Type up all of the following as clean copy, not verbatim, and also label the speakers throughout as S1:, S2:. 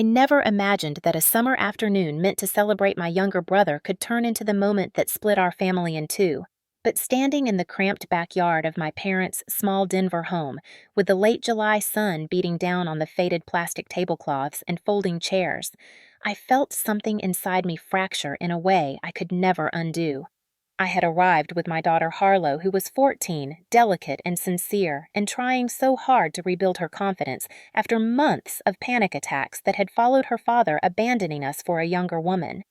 S1: I never imagined that a summer afternoon meant to celebrate my younger brother could turn into the moment that split our family in two. But standing in the cramped backyard of my parents' small Denver home, with the late July sun beating down on the faded plastic tablecloths and folding chairs, I felt something inside me fracture in a way I could never undo. I had arrived with my daughter Harlow, who was 14, delicate and sincere, and trying so hard to rebuild her confidence after months of panic attacks that had followed her father abandoning us for a younger woman.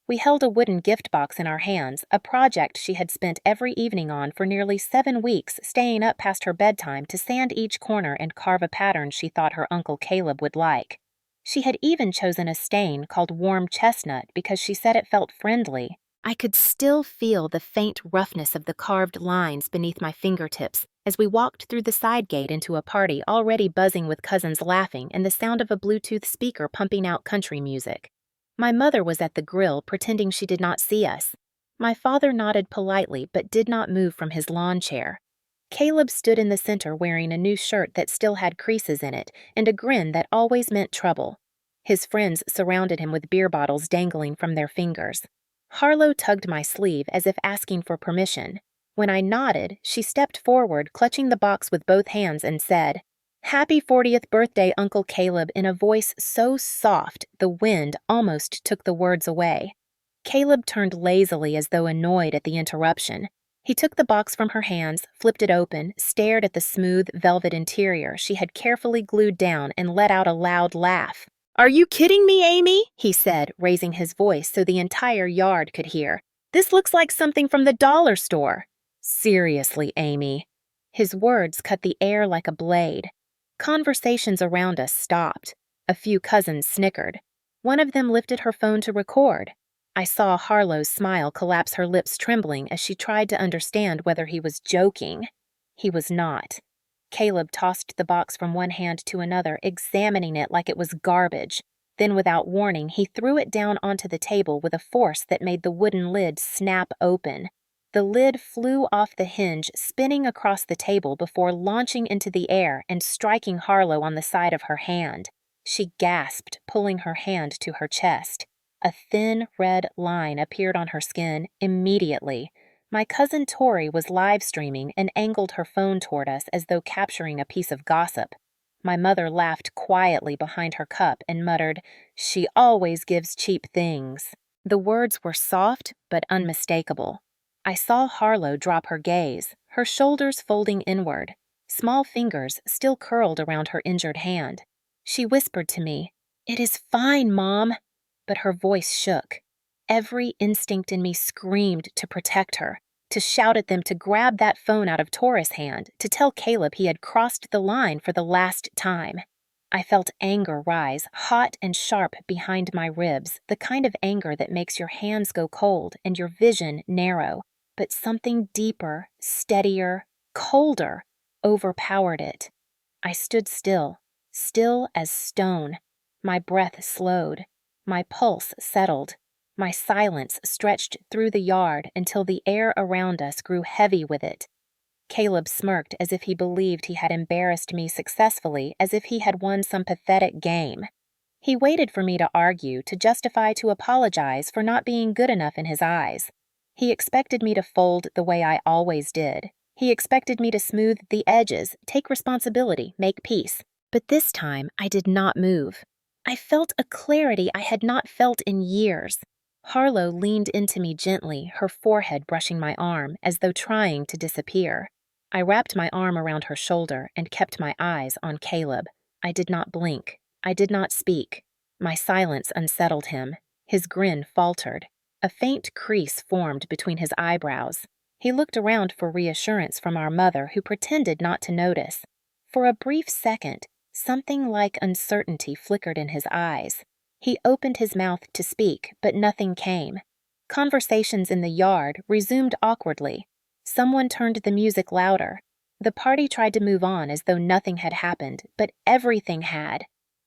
S1: We held a wooden gift box in our hands, a project she had spent every evening on for nearly 7 weeks, staying up past her bedtime to sand each corner and carve a pattern she thought her Uncle Caleb would like. She had even chosen a stain called warm chestnut because she said it felt friendly. I could still feel the faint roughness of the carved lines beneath my fingertips as we walked through the side gate into a party already buzzing with cousins laughing and the sound of a Bluetooth speaker pumping out country music. My mother was at the grill pretending she did not see us. My father nodded politely but did not move from his lawn chair. Caleb stood in the center wearing a new shirt that still had creases in it and a grin that always meant trouble. His friends surrounded him with beer bottles dangling from their fingers. Harlow tugged my sleeve as if asking for permission. When I nodded, she stepped forward, clutching the box with both hands, and said, "Happy 40th birthday, Uncle Caleb," in a voice so soft the wind almost took the words away. Caleb turned lazily as though annoyed at the interruption. He took the box from her hands, flipped it open, stared at the smooth velvet interior she had carefully glued down, and let out a loud laugh. "Are you kidding me, Amy?" he said, raising his voice so the entire yard could hear. "This looks like something from the dollar store." "Seriously, Amy." His words cut the air like a blade. Conversations around us stopped. A few cousins snickered. One of them lifted her phone to record. I saw Harlow's smile collapse, her lips trembling as she tried to understand whether he was joking. He was not. Caleb tossed the box from one hand to another, examining it like it was garbage. Then, without warning, he threw it down onto the table with a force that made the wooden lid snap open. The lid flew off the hinge, spinning across the table before launching into the air and striking Harlow on the side of her hand. She gasped, pulling her hand to her chest. A thin red line appeared on her skin immediately. My cousin Tori was live streaming and angled her phone toward us as though capturing a piece of gossip. My mother laughed quietly behind her cup and muttered, "She always gives cheap things." The words were soft but unmistakable. I saw Harlow drop her gaze, her shoulders folding inward, small fingers still curled around her injured hand. She whispered to me, "It is fine, Mom," but her voice shook. Every instinct in me screamed to protect her, to shout at them to grab that phone out of Tori's hand, to tell Caleb he had crossed the line for the last time. I felt anger rise, hot and sharp behind my ribs, the kind of anger that makes your hands go cold and your vision narrow, but something deeper, steadier, colder overpowered it. I stood still, still as stone. My breath slowed. My pulse settled. My silence stretched through the yard until the air around us grew heavy with it. Caleb smirked as if he believed he had embarrassed me successfully, as if he had won some pathetic game. He waited for me to argue, to justify, to apologize for not being good enough in his eyes. He expected me to fold the way I always did. He expected me to smooth the edges, take responsibility, make peace. But this time, I did not move. I felt a clarity I had not felt in years. Harlow leaned into me gently, her forehead brushing my arm, as though trying to disappear. I wrapped my arm around her shoulder and kept my eyes on Caleb. I did not blink. I did not speak. My silence unsettled him. His grin faltered. A faint crease formed between his eyebrows. He looked around for reassurance from our mother, who pretended not to notice. For a brief second, something like uncertainty flickered in his eyes. He opened his mouth to speak, but nothing came. Conversations in the yard resumed awkwardly. Someone turned the music louder. The party tried to move on as though nothing had happened, but everything had.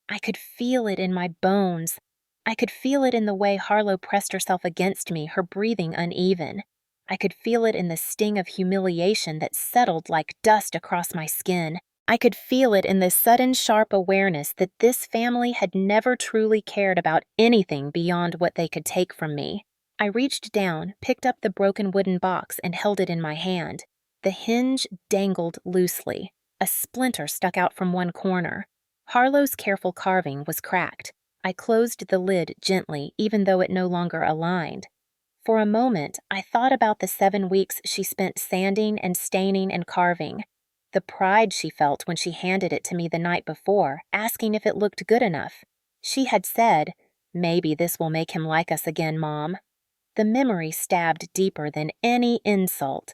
S1: I could feel it in my bones. I could feel it in the way Harlow pressed herself against me, her breathing uneven. I could feel it in the sting of humiliation that settled like dust across my skin. I could feel it in the sudden sharp awareness that this family had never truly cared about anything beyond what they could take from me. I reached down, picked up the broken wooden box, and held it in my hand. The hinge dangled loosely. A splinter stuck out from one corner. Harlow's careful carving was cracked. I closed the lid gently, even though it no longer aligned. For a moment, I thought about the 7 weeks she spent sanding and staining and carving. The pride she felt when she handed it to me the night before, asking if it looked good enough. She had said, "Maybe this will make him like us again, Mom." The memory stabbed deeper than any insult.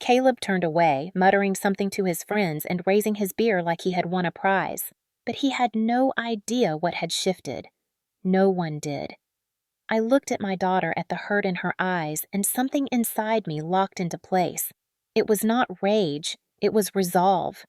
S1: Caleb turned away, muttering something to his friends and raising his beer like he had won a prize. But he had no idea what had shifted. No one did. I looked at my daughter at the hurt in her eyes, and something inside me locked into place. It was not rage, it was resolve.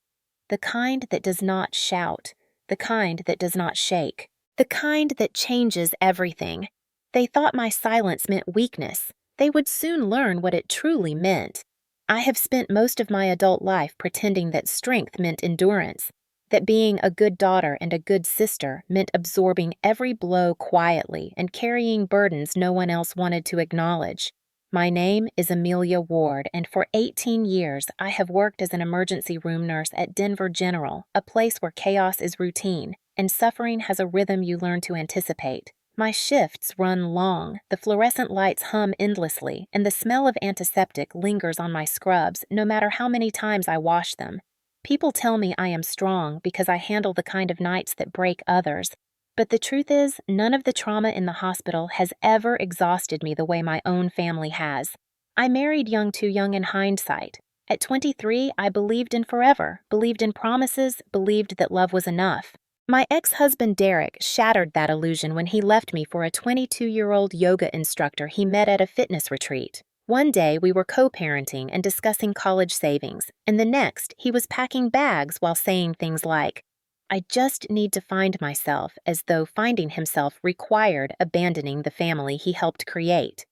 S1: The kind that does not shout, the kind that does not shake, the kind that changes everything. They thought my silence meant weakness. They would soon learn what it truly meant. I have spent most of my adult life pretending that strength meant endurance, that being a good daughter and a good sister meant absorbing every blow quietly and carrying burdens no one else wanted to acknowledge. My name is Amelia Ward, and for 18 years I have worked as an emergency room nurse at Denver General, a place where chaos is routine and suffering has a rhythm you learn to anticipate. My shifts run long, the fluorescent lights hum endlessly, and the smell of antiseptic lingers on my scrubs no matter how many times I wash them. People tell me I am strong because I handle the kind of nights that break others. But the truth is, none of the trauma in the hospital has ever exhausted me the way my own family has. I married too young in hindsight. At 23, I believed in forever, believed in promises, believed that love was enough. My ex-husband Derek shattered that illusion when he left me for a 22-year-old yoga instructor he met at a fitness retreat. One day we were co-parenting and discussing college savings, and the next he was packing bags while saying things like, "I just need to find myself," as though finding himself required abandoning the family he helped create.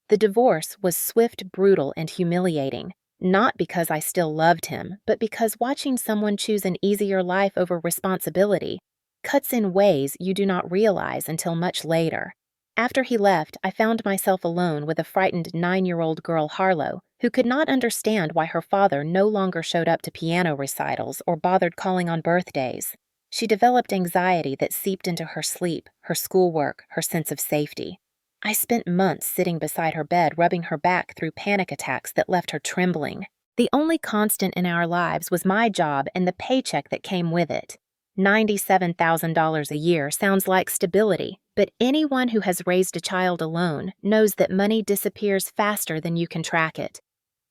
S1: The divorce was swift, brutal, and humiliating, not because I still loved him, but because watching someone choose an easier life over responsibility cuts in ways you do not realize until much later. After he left, I found myself alone with a frightened 9-year-old girl, Harlow, who could not understand why her father no longer showed up to piano recitals or bothered calling on birthdays. She developed anxiety that seeped into her sleep, her schoolwork, her sense of safety. I spent months sitting beside her bed, rubbing her back through panic attacks that left her trembling. The only constant in our lives was my job and the paycheck that came with it. $97,000 a year sounds like stability, but anyone who has raised a child alone knows that money disappears faster than you can track it.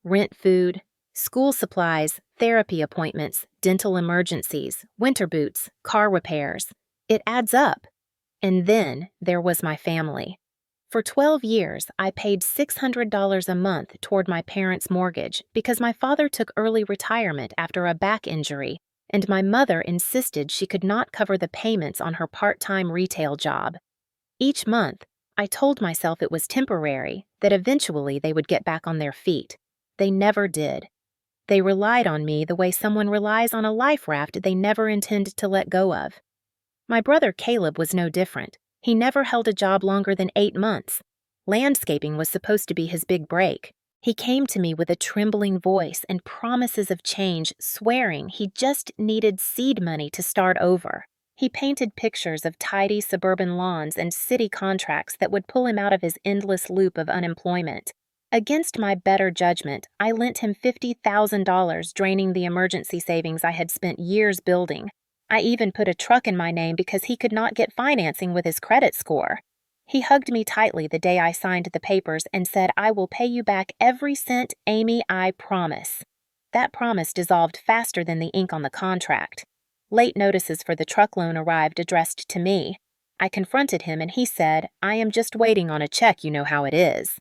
S1: Rent, food, school supplies, therapy appointments, dental emergencies, winter boots, car repairs. It adds up. And then there was my family. For 12 years, I paid $600 a month toward my parents' mortgage because my father took early retirement after a back injury, and my mother insisted she could not cover the payments on her part-time retail job. Each month, I told myself it was temporary, that eventually they would get back on their feet. They never did. They relied on me the way someone relies on a life raft they never intend to let go of. My brother Caleb was no different. He never held a job longer than 8 months. Landscaping was supposed to be his big break. He came to me with a trembling voice and promises of change, swearing he just needed seed money to start over. He painted pictures of tidy suburban lawns and city contracts that would pull him out of his endless loop of unemployment. Against my better judgment, I lent him $50,000, draining the emergency savings I had spent years building. I even put a truck in my name because he could not get financing with his credit score. He hugged me tightly the day I signed the papers and said, "I will pay you back every cent, Amy, I promise." That promise dissolved faster than the ink on the contract. Late notices for the truck loan arrived addressed to me. I confronted him and he said, "I am just waiting on a check, you know how it is."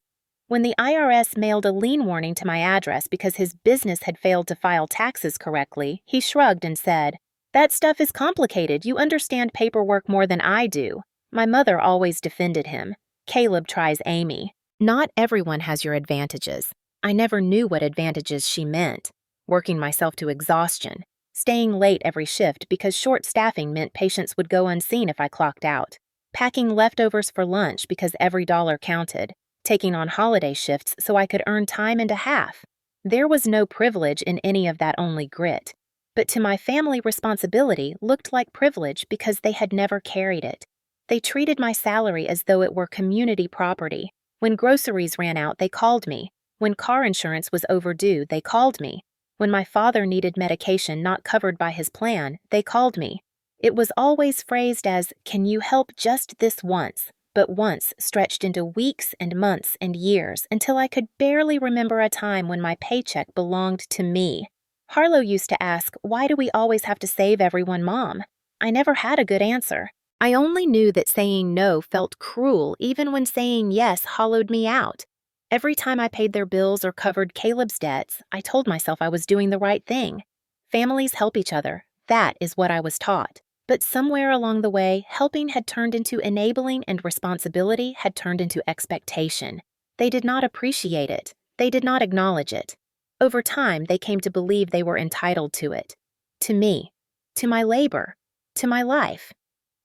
S1: When the IRS mailed a lien warning to my address because his business had failed to file taxes correctly, he shrugged and said, "That stuff is complicated. You understand paperwork more than I do." My mother always defended him. Caleb tries Amy. Not everyone has your advantages. I never knew what advantages she meant. Working myself to exhaustion. staying late every shift because short staffing meant patients would go unseen if I clocked out, packing leftovers for lunch because every dollar counted, taking on holiday shifts so I could earn time and a half. There was no privilege in any of that, only grit. But to my family, responsibility looked like privilege because they had never carried it. They treated my salary as though it were community property. When groceries ran out, they called me. When car insurance was overdue, they called me. When my father needed medication not covered by his plan, they called me. It was always phrased as, "Can you help just this once?" But once stretched into weeks and months and years until I could barely remember a time when my paycheck belonged to me. Harlow used to ask, "Why do we always have to save everyone, Mom?" I never had a good answer. I only knew that saying no felt cruel even when saying yes hollowed me out. Every time I paid their bills or covered Caleb's debts, I told myself I was doing the right thing. Families help each other. That is what I was taught. But somewhere along the way, helping had turned into enabling and responsibility had turned into expectation. They did not appreciate it. They did not acknowledge it. Over time, they came to believe they were entitled to it. To me. To my labor. To my life.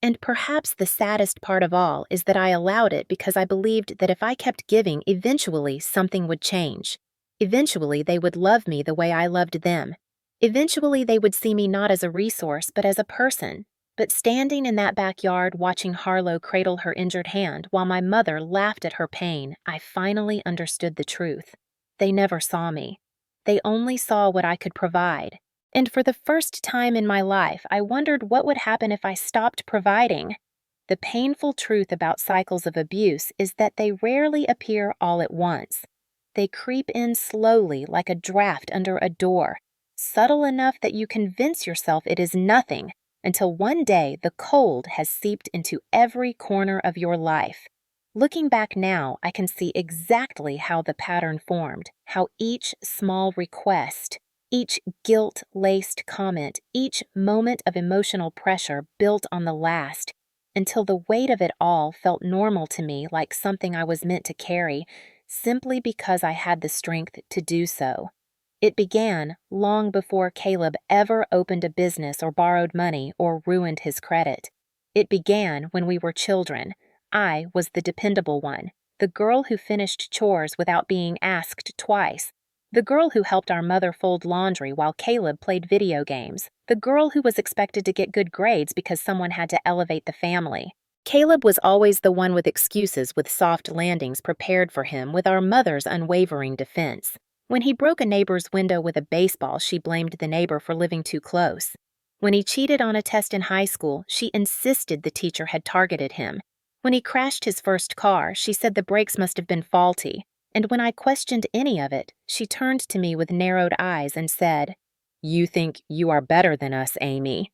S1: And perhaps the saddest part of all is that I allowed it because I believed that if I kept giving, eventually something would change. Eventually, they would love me the way I loved them. Eventually, they would see me not as a resource, but as a person. But standing in that backyard watching Harlow cradle her injured hand while my mother laughed at her pain, I finally understood the truth. They never saw me. They only saw what I could provide. And for the first time in my life, I wondered what would happen if I stopped providing. The painful truth about cycles of abuse is that they rarely appear all at once. They creep in slowly like a draft under a door, subtle enough that you convince yourself it is nothing, until one day the cold has seeped into every corner of your life. Looking back now, I can see exactly how the pattern formed, how each small request, each guilt-laced comment, each moment of emotional pressure built on the last, until the weight of it all felt normal to me, like something I was meant to carry, simply because I had the strength to do so. It began long before Caleb ever opened a business or borrowed money or ruined his credit. It began when we were children. I was the dependable one, the girl who finished chores without being asked twice, the girl who helped our mother fold laundry while Caleb played video games, the girl who was expected to get good grades because someone had to elevate the family. Caleb was always the one with excuses, with soft landings prepared for him, with our mother's unwavering defense. When he broke a neighbor's window with a baseball, she blamed the neighbor for living too close. When he cheated on a test in high school, she insisted the teacher had targeted him. When he crashed his first car, she said the brakes must have been faulty. And when I questioned any of it, she turned to me with narrowed eyes and said, "You think you are better than us, Amy."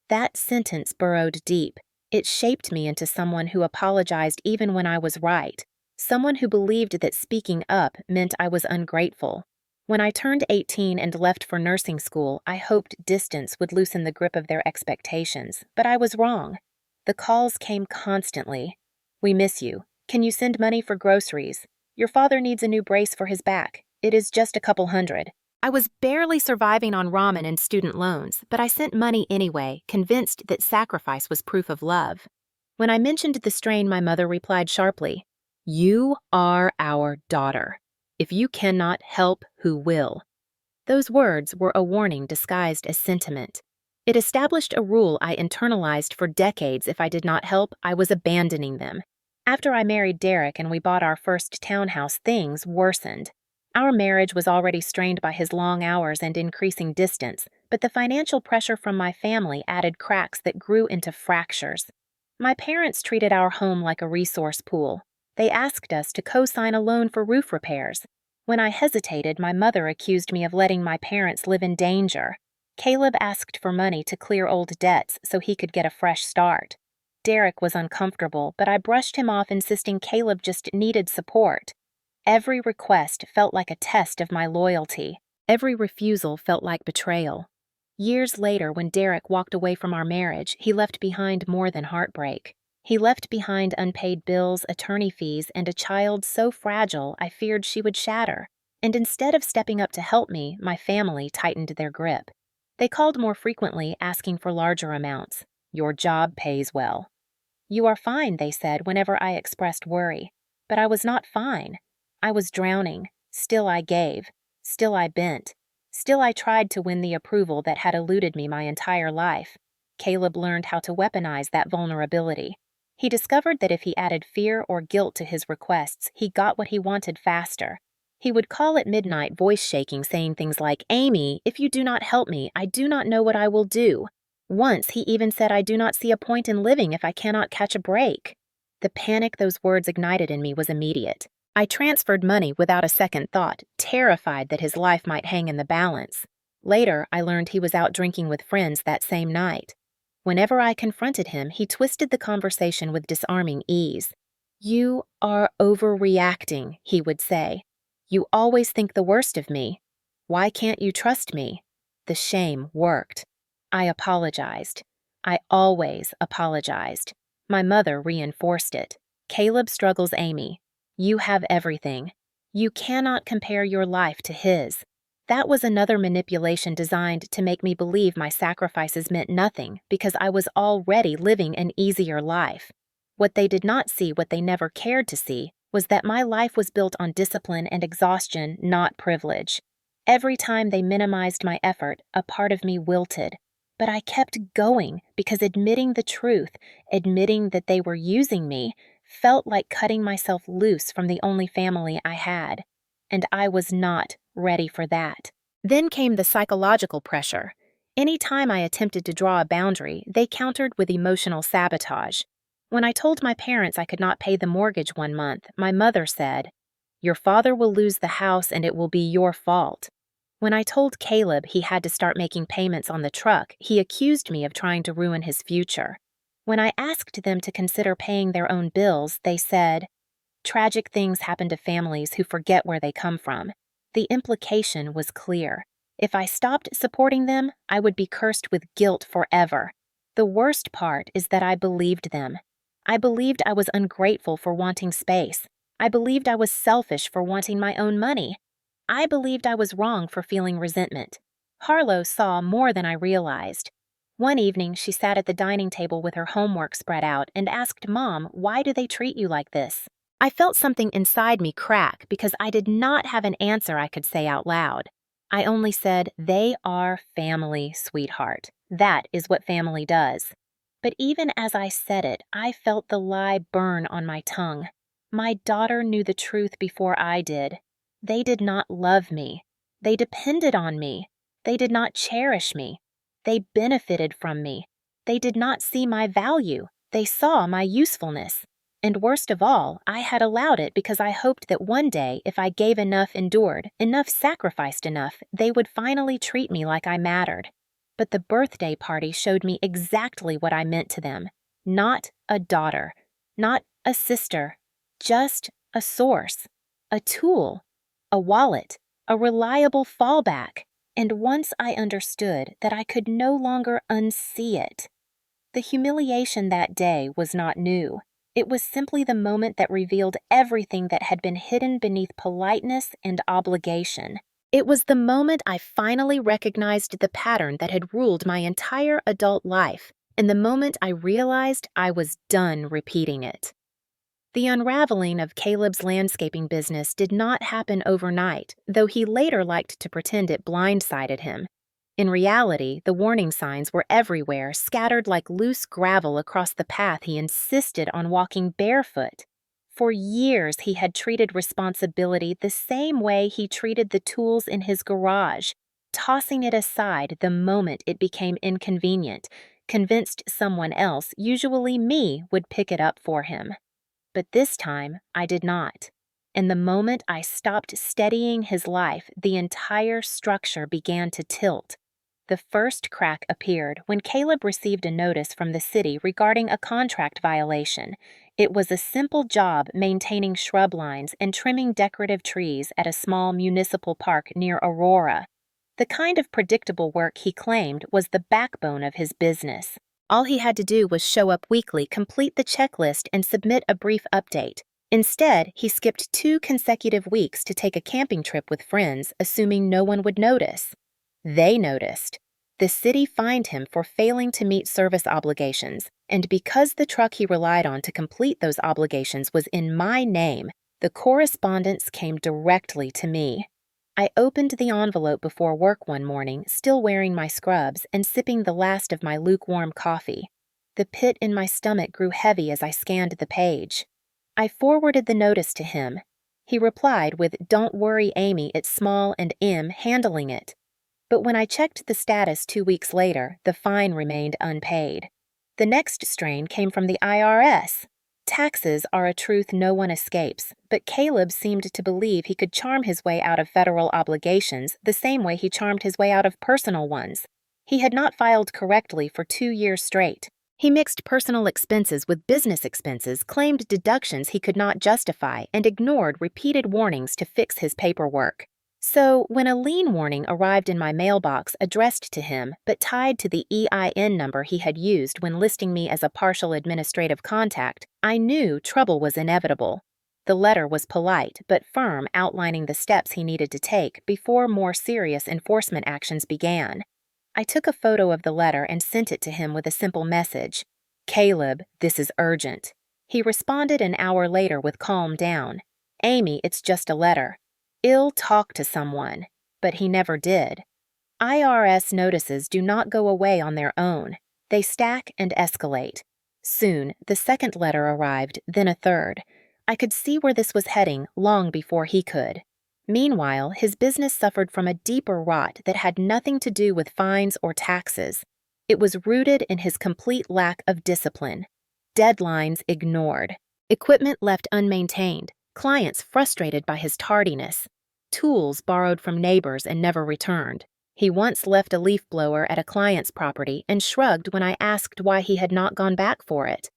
S1: That sentence burrowed deep. It shaped me into someone who apologized even when I was right, someone who believed that speaking up meant I was ungrateful. When I turned 18 and left for nursing school, I hoped distance would loosen the grip of their expectations, but I was wrong. The calls came constantly. "We miss you. Can you send money for groceries? Your father needs a new brace for his back. It is just a couple hundred." I was barely surviving on ramen and student loans, but I sent money anyway, convinced that sacrifice was proof of love. When I mentioned the strain, my mother replied sharply, "You are our daughter. If you cannot help, who will?" Those words were a warning disguised as sentiment. It established a rule I internalized for decades: if I did not help, I was abandoning them. After I married Derek and we bought our first townhouse, things worsened. Our marriage was already strained by his long hours and increasing distance, but the financial pressure from my family added cracks that grew into fractures. My parents treated our home like a resource pool. They asked us to co-sign a loan for roof repairs. When I hesitated, my mother accused me of letting my parents live in danger. Caleb asked for money to clear old debts so he could get a fresh start. Derek was uncomfortable, but I brushed him off, insisting Caleb just needed support. Every request felt like a test of my loyalty. Every refusal felt like betrayal. Years later, when Derek walked away from our marriage, he left behind more than heartbreak. He left behind unpaid bills, attorney fees, and a child so fragile I feared she would shatter. And instead of stepping up to help me, my family tightened their grip. They called more frequently, asking for larger amounts. "Your job pays well." "You are fine," they said whenever I expressed worry. But I was not fine. I was drowning. Still I gave. Still I bent. Still I tried to win the approval that had eluded me my entire life. Caleb learned how to weaponize that vulnerability. He discovered that if he added fear or guilt to his requests, he got what he wanted faster. He would call at midnight, voice shaking, saying things like, "Amy, if you do not help me, I do not know what I will do." Once he even said, "I do not see a point in living if I cannot catch a break." The panic those words ignited in me was immediate. I transferred money without a second thought, terrified that his life might hang in the balance. Later, I learned he was out drinking with friends that same night. Whenever I confronted him, he twisted the conversation with disarming ease. "You are overreacting," he would say. "You always think the worst of me. Why can't you trust me?" The shame worked. I apologized. I always apologized. My mother reinforced it. "Caleb struggles, Amy. You have everything. You cannot compare your life to his." That was another manipulation designed to make me believe my sacrifices meant nothing because I was already living an easier life. What they did not see, what they never cared to see, was that my life was built on discipline and exhaustion, not privilege. Every time they minimized my effort, a part of me wilted. But I kept going because admitting the truth, admitting that they were using me, felt like cutting myself loose from the only family I had. And I was not ready for that. Then came the psychological pressure. Any time I attempted to draw a boundary, they countered with emotional sabotage. When I told my parents I could not pay the mortgage one month, my mother said, "Your father will lose the house and it will be your fault." When I told Caleb he had to start making payments on the truck, he accused me of trying to ruin his future. When I asked them to consider paying their own bills, they said, "Tragic things happen to families who forget where they come from." The implication was clear. If I stopped supporting them, I would be cursed with guilt forever. The worst part is that I believed them. I believed I was ungrateful for wanting space. I believed I was selfish for wanting my own money. I believed I was wrong for feeling resentment. Harlow saw more than I realized. One evening, she sat at the dining table with her homework spread out and asked Mom, "Why do they treat you like this?" I felt something inside me crack because I did not have an answer I could say out loud. I only said, "They are family, sweetheart. That is what family does." But even as I said it, I felt the lie burn on my tongue. My daughter knew the truth before I did. They did not love me. They depended on me. They did not cherish me. They benefited from me. They did not see my value. They saw my usefulness. And worst of all, I had allowed it because I hoped that one day, if I gave enough, endured, enough sacrificed enough, they would finally treat me like I mattered. But the birthday party showed me exactly what I meant to them. Not a daughter. Not a sister. Just a source. A tool. A wallet. A reliable fallback. And once I understood that I could no longer unsee it. The humiliation that day was not new. It was simply the moment that revealed everything that had been hidden beneath politeness and obligation. It was the moment I finally recognized the pattern that had ruled my entire adult life, and the moment I realized I was done repeating it. The unraveling of Caleb's landscaping business did not happen overnight, though he later liked to pretend it blindsided him. In reality, the warning signs were everywhere, scattered like loose gravel across the path he insisted on walking barefoot. For years, he had treated responsibility the same way he treated the tools in his garage, tossing it aside the moment it became inconvenient, convinced someone else, usually me, would pick it up for him. But this time, I did not. And the moment I stopped steadying his life, the entire structure began to tilt. The first crack appeared when Caleb received a notice from the city regarding a contract violation. It was a simple job maintaining shrub lines and trimming decorative trees at a small municipal park near Aurora. The kind of predictable work he claimed was the backbone of his business. All he had to do was show up weekly, complete the checklist, and submit a brief update. Instead, he skipped 2 consecutive weeks to take a camping trip with friends, assuming no one would notice. They noticed. The city fined him for failing to meet service obligations, and because the truck he relied on to complete those obligations was in my name, the correspondence came directly to me. I opened the envelope before work one morning, still wearing my scrubs and sipping the last of my lukewarm coffee. The pit in my stomach grew heavy as I scanned the page. I forwarded the notice to him. He replied with, "Don't worry, Amy, it's small and I'm handling it." But when I checked the status 2 weeks later, the fine remained unpaid. The next strain came from the IRS. Taxes are a truth no one escapes, but Caleb seemed to believe he could charm his way out of federal obligations the same way he charmed his way out of personal ones. He had not filed correctly for 2 years straight. He mixed personal expenses with business expenses, claimed deductions he could not justify, and ignored repeated warnings to fix his paperwork. So, when a lien warning arrived in my mailbox addressed to him but tied to the EIN number he had used when listing me as a partial administrative contact, I knew trouble was inevitable. The letter was polite but firm, outlining the steps he needed to take before more serious enforcement actions began. I took a photo of the letter and sent it to him with a simple message. "Caleb, this is urgent." He responded an hour later with calm down. "Amy, it's just a letter. I'll talk to someone," but he never did. IRS notices do not go away on their own. They stack and escalate. Soon, the second letter arrived, then a third. I could see where this was heading long before he could. Meanwhile, his business suffered from a deeper rot that had nothing to do with fines or taxes. It was rooted in his complete lack of discipline. Deadlines ignored. Equipment left unmaintained. Clients frustrated by his tardiness. Tools borrowed from neighbors and never returned. He once left a leaf blower at a client's property and shrugged when I asked why he had not gone back for it.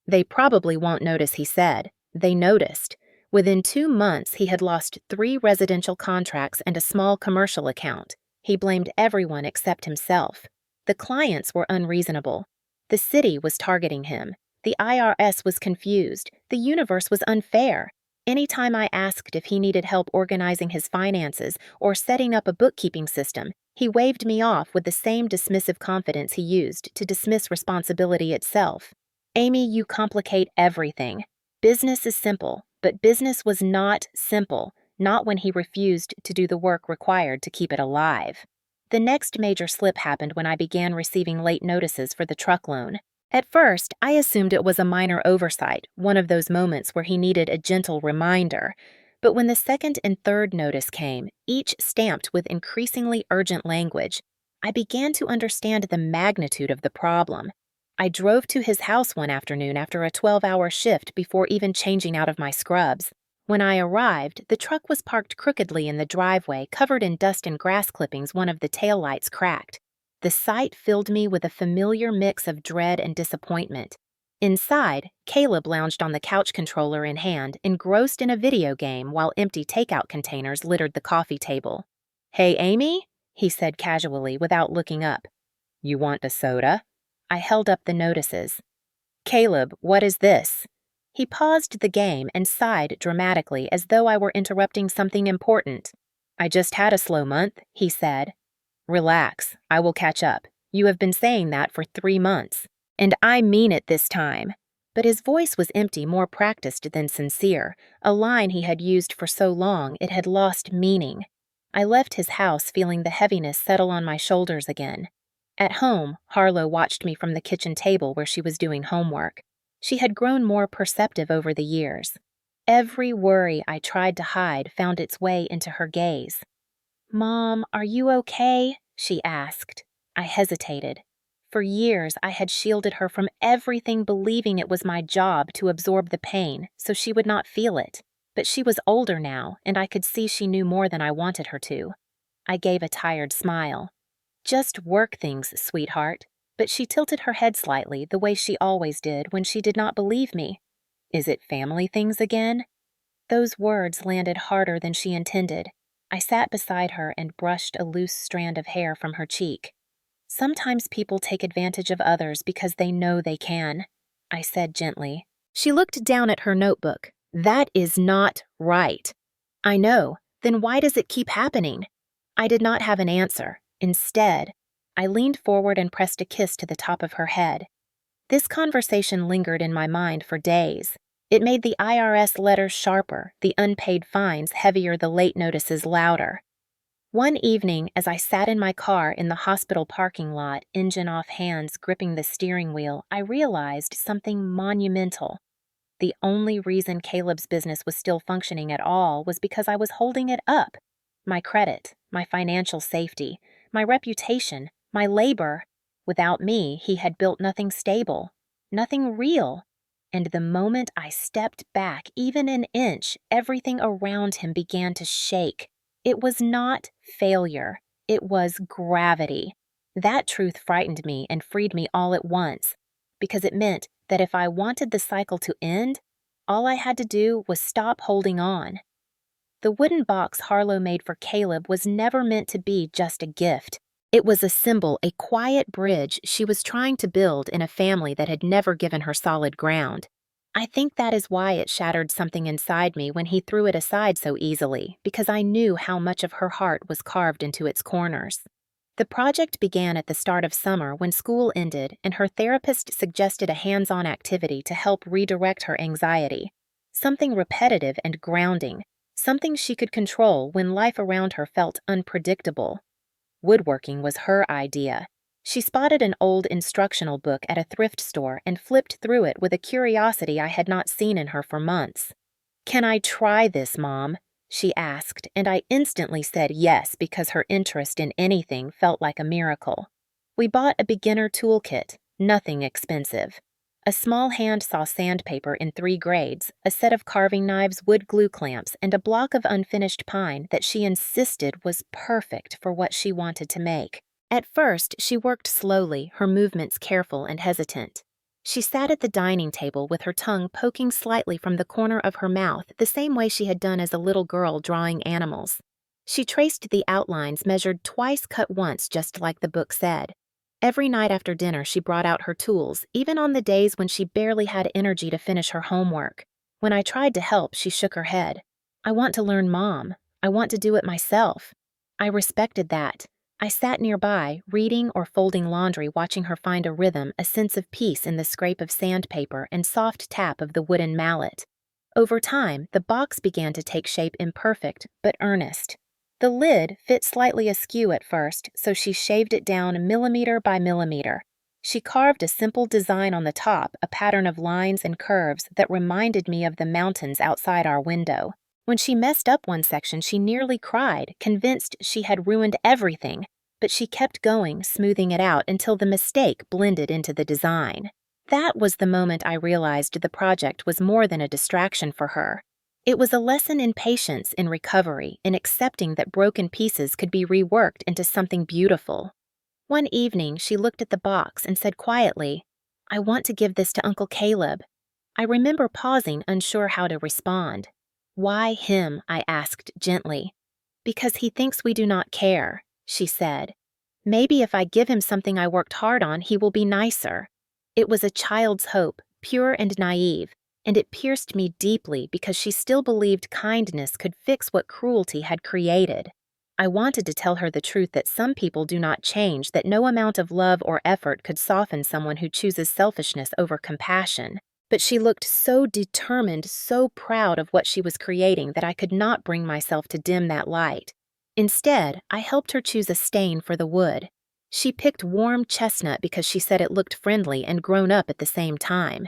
S1: "They probably won't notice," he said. They noticed. Within 2 months, he had lost 3 residential contracts and a small commercial account. He blamed everyone except himself. The clients were unreasonable. The city was targeting him. The IRS was confused. The universe was unfair. Anytime I asked if he needed help organizing his finances or setting up a bookkeeping system, he waved me off with the same dismissive confidence he used to dismiss responsibility itself. "Amy, you complicate everything. Business is simple, but business was not simple, not when he refused to do the work required to keep it alive." The next major slip happened when I began receiving late notices for the truck loan. At first, I assumed it was a minor oversight, one of those moments where he needed a gentle reminder. But when the second and third notice came, each stamped with increasingly urgent language, I began to understand the magnitude of the problem. I drove to his house one afternoon after a 12-hour shift before even changing out of my scrubs. When I arrived, the truck was parked crookedly in the driveway, covered in dust and grass clippings. One of the taillights cracked. The sight filled me with a familiar mix of dread and disappointment. Inside, Caleb lounged on the couch, controller in hand, engrossed in a video game while empty takeout containers littered the coffee table. "Hey, Amy," he said casually without looking up. "You want a soda?" I held up the notices. "Caleb, what is this?" He paused the game and sighed dramatically as though I were interrupting something important. "I just had a slow month," he said. "Relax, I will catch up. You have been saying that for 3 months. And I mean it this time." But his voice was empty, more practiced than sincere. A line he had used for so long, it had lost meaning. I left his house feeling the heaviness settle on my shoulders again. At home, Harlow watched me from the kitchen table where she was doing homework. She had grown more perceptive over the years. Every worry I tried to hide found its way into her gaze. "Mom, are you okay?" she asked. I hesitated. For years, I had shielded her from everything, believing it was my job to absorb the pain so she would not feel it. But she was older now, and I could see she knew more than I wanted her to. I gave a tired smile. "Just work things, sweetheart." But she tilted her head slightly, the way she always did when she did not believe me. "Is it family things again?" Those words landed harder than she intended. I sat beside her and brushed a loose strand of hair from her cheek. "Sometimes people take advantage of others because they know they can," I said gently. She looked down at her notebook. "That is not right." "I know. Then why does it keep happening?" I did not have an answer. Instead, I leaned forward and pressed a kiss to the top of her head. This conversation lingered in my mind for days. It made the IRS letters sharper, the unpaid fines heavier, the late notices louder. One evening, as I sat in my car in the hospital parking lot, engine off, hands gripping the steering wheel, I realized something monumental. The only reason Caleb's business was still functioning at all was because I was holding it up. My credit, my financial safety, my reputation, my labor. Without me, he had built nothing stable, nothing real. And the moment I stepped back even an inch, everything around him began to shake. It was not failure. It was gravity. That truth frightened me and freed me all at once, because it meant that if I wanted the cycle to end, all I had to do was stop holding on. The wooden box Harlow made for Caleb was never meant to be just a gift. It was a symbol, a quiet bridge she was trying to build in a family that had never given her solid ground. I think that is why it shattered something inside me when he threw it aside so easily, because I knew how much of her heart was carved into its corners. The project began at the start of summer when school ended and her therapist suggested a hands-on activity to help redirect her anxiety. Something repetitive and grounding, something she could control when life around her felt unpredictable. Woodworking was her idea. She spotted an old instructional book at a thrift store and flipped through it with a curiosity I had not seen in her for months. "Can I try this, Mom?" she asked, and I instantly said yes because her interest in anything felt like a miracle. We bought a beginner toolkit, nothing expensive. A small hand-saw sandpaper in 3 grades, a set of carving knives, wood glue clamps, and a block of unfinished pine that she insisted was perfect for what she wanted to make. At first, she worked slowly, her movements careful and hesitant. She sat at the dining table with her tongue poking slightly from the corner of her mouth, the same way she had done as a little girl drawing animals. She traced the outlines, measured twice, cut once, just like the book said. Every night after dinner, she brought out her tools, even on the days when she barely had energy to finish her homework. When I tried to help, she shook her head. "I want to learn, Mom. I want to do it myself." I respected that. I sat nearby, reading or folding laundry, watching her find a rhythm, a sense of peace in the scrape of sandpaper and soft tap of the wooden mallet. Over time, the box began to take shape, imperfect but earnest. The lid fit slightly askew at first, so she shaved it down millimeter by millimeter. She carved a simple design on the top, a pattern of lines and curves that reminded me of the mountains outside our window. When she messed up one section, she nearly cried, convinced she had ruined everything, but she kept going, smoothing it out until the mistake blended into the design. That was the moment I realized the project was more than a distraction for her. It was a lesson in patience, in recovery, in accepting that broken pieces could be reworked into something beautiful. One evening, she looked at the box and said quietly, "I want to give this to Uncle Caleb." I remember pausing, unsure how to respond. "Why him?" I asked gently. "Because he thinks we do not care," she said. "Maybe if I give him something I worked hard on, he will be nicer." It was a child's hope, pure and naive, and it pierced me deeply because she still believed kindness could fix what cruelty had created. I wanted to tell her the truth that some people do not change, that no amount of love or effort could soften someone who chooses selfishness over compassion. But she looked so determined, so proud of what she was creating that I could not bring myself to dim that light. Instead, I helped her choose a stain for the wood. She picked warm chestnut because she said it looked friendly and grown up at the same time.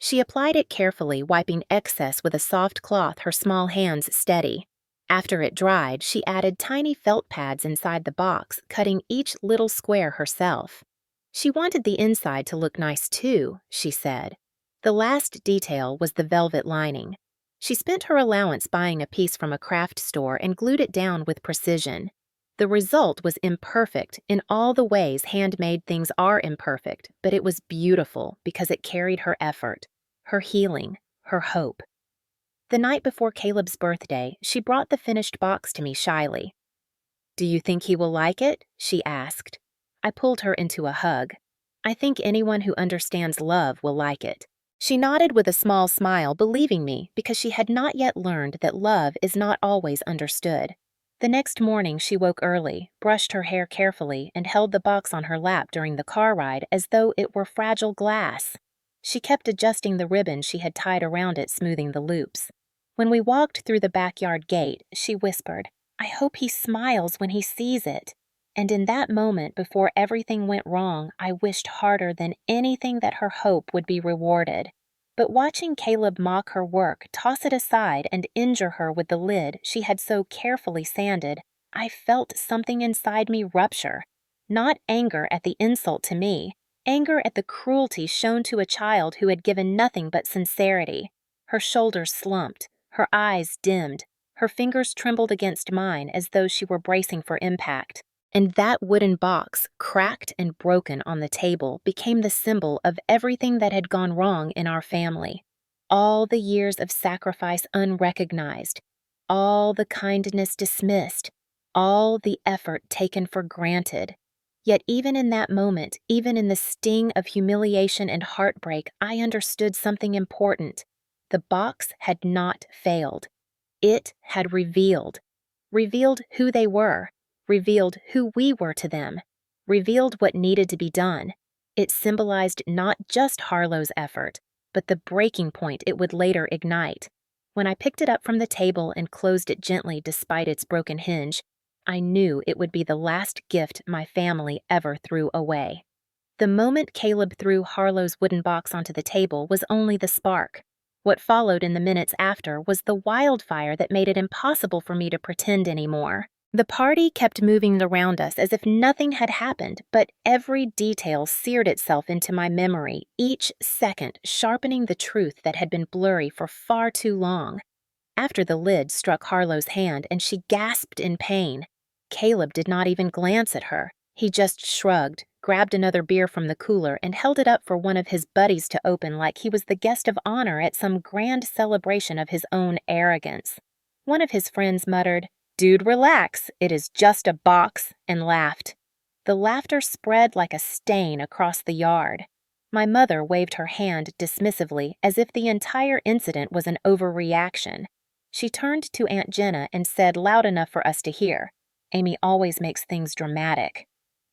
S1: She applied it carefully, wiping excess with a soft cloth, her small hands steady. After it dried, she added tiny felt pads inside the box, cutting each little square herself. She wanted the inside to look nice too, she said. The last detail was the velvet lining. She spent her allowance buying a piece from a craft store and glued it down with precision. The result was imperfect in all the ways handmade things are imperfect, but it was beautiful because it carried her effort, her healing, her hope. The night before Caleb's birthday, she brought the finished box to me shyly. "Do you think he will like it?" she asked. I pulled her into a hug. "I think anyone who understands love will like it." She nodded with a small smile, believing me because she had not yet learned that love is not always understood. The next morning, she woke early, brushed her hair carefully, and held the box on her lap during the car ride as though it were fragile glass. She kept adjusting the ribbon she had tied around it, smoothing the loops. When we walked through the backyard gate, she whispered, "I hope he smiles when he sees it." And in that moment, before everything went wrong, I wished harder than anything that her hope would be rewarded. But watching Caleb mock her work, toss it aside, and injure her with the lid she had so carefully sanded, I felt something inside me rupture. Not anger at the insult to me, anger at the cruelty shown to a child who had given nothing but sincerity. Her shoulders slumped, her eyes dimmed, her fingers trembled against mine as though she were bracing for impact. And that wooden box, cracked and broken on the table, became the symbol of everything that had gone wrong in our family. All the years of sacrifice unrecognized, all the kindness dismissed, all the effort taken for granted. Yet even in that moment, even in the sting of humiliation and heartbreak, I understood something important. The box had not failed. It had revealed who they were, revealed who we were to them, revealed what needed to be done. It symbolized not just Harlow's effort, but the breaking point it would later ignite. When I picked it up from the table and closed it gently despite its broken hinge, I knew it would be the last gift my family ever threw away. The moment Caleb threw Harlow's wooden box onto the table was only the spark. What followed in the minutes after was the wildfire that made it impossible for me to pretend anymore. The party kept moving around us as if nothing had happened, but every detail seared itself into my memory, each second sharpening the truth that had been blurry for far too long. After the lid struck Harlow's hand and she gasped in pain, Caleb did not even glance at her. He just shrugged, grabbed another beer from the cooler, and held it up for one of his buddies to open like he was the guest of honor at some grand celebration of his own arrogance. One of his friends muttered, "Dude, relax, it is just a box," and laughed. The laughter spread like a stain across the yard. My mother waved her hand dismissively as if the entire incident was an overreaction. She turned to Aunt Jenna and said loud enough for us to hear, "Amy always makes things dramatic."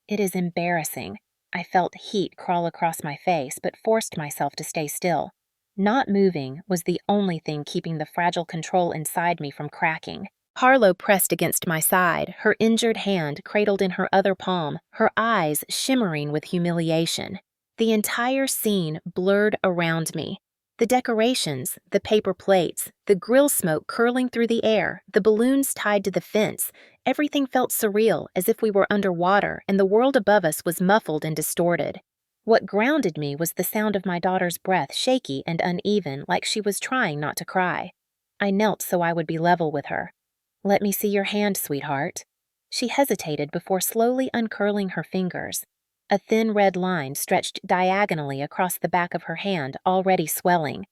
S1: It is embarrassing. I felt heat crawl across my face, but forced myself to stay still. Not moving was the only thing keeping the fragile control inside me from cracking. Harlow pressed against my side, her injured hand cradled in her other palm, her eyes shimmering with humiliation. The entire scene blurred around me. The decorations, the paper plates, the grill smoke curling through the air, the balloons tied to the fence, everything felt surreal, as if we were underwater and the world above us was muffled and distorted. What grounded me was the sound of my daughter's breath, shaky and uneven, like she was trying not to cry. I knelt so I would be level with her. "Let me see your hand, sweetheart." She hesitated before slowly uncurling her fingers. A thin red line stretched diagonally across the back of her hand, already swelling.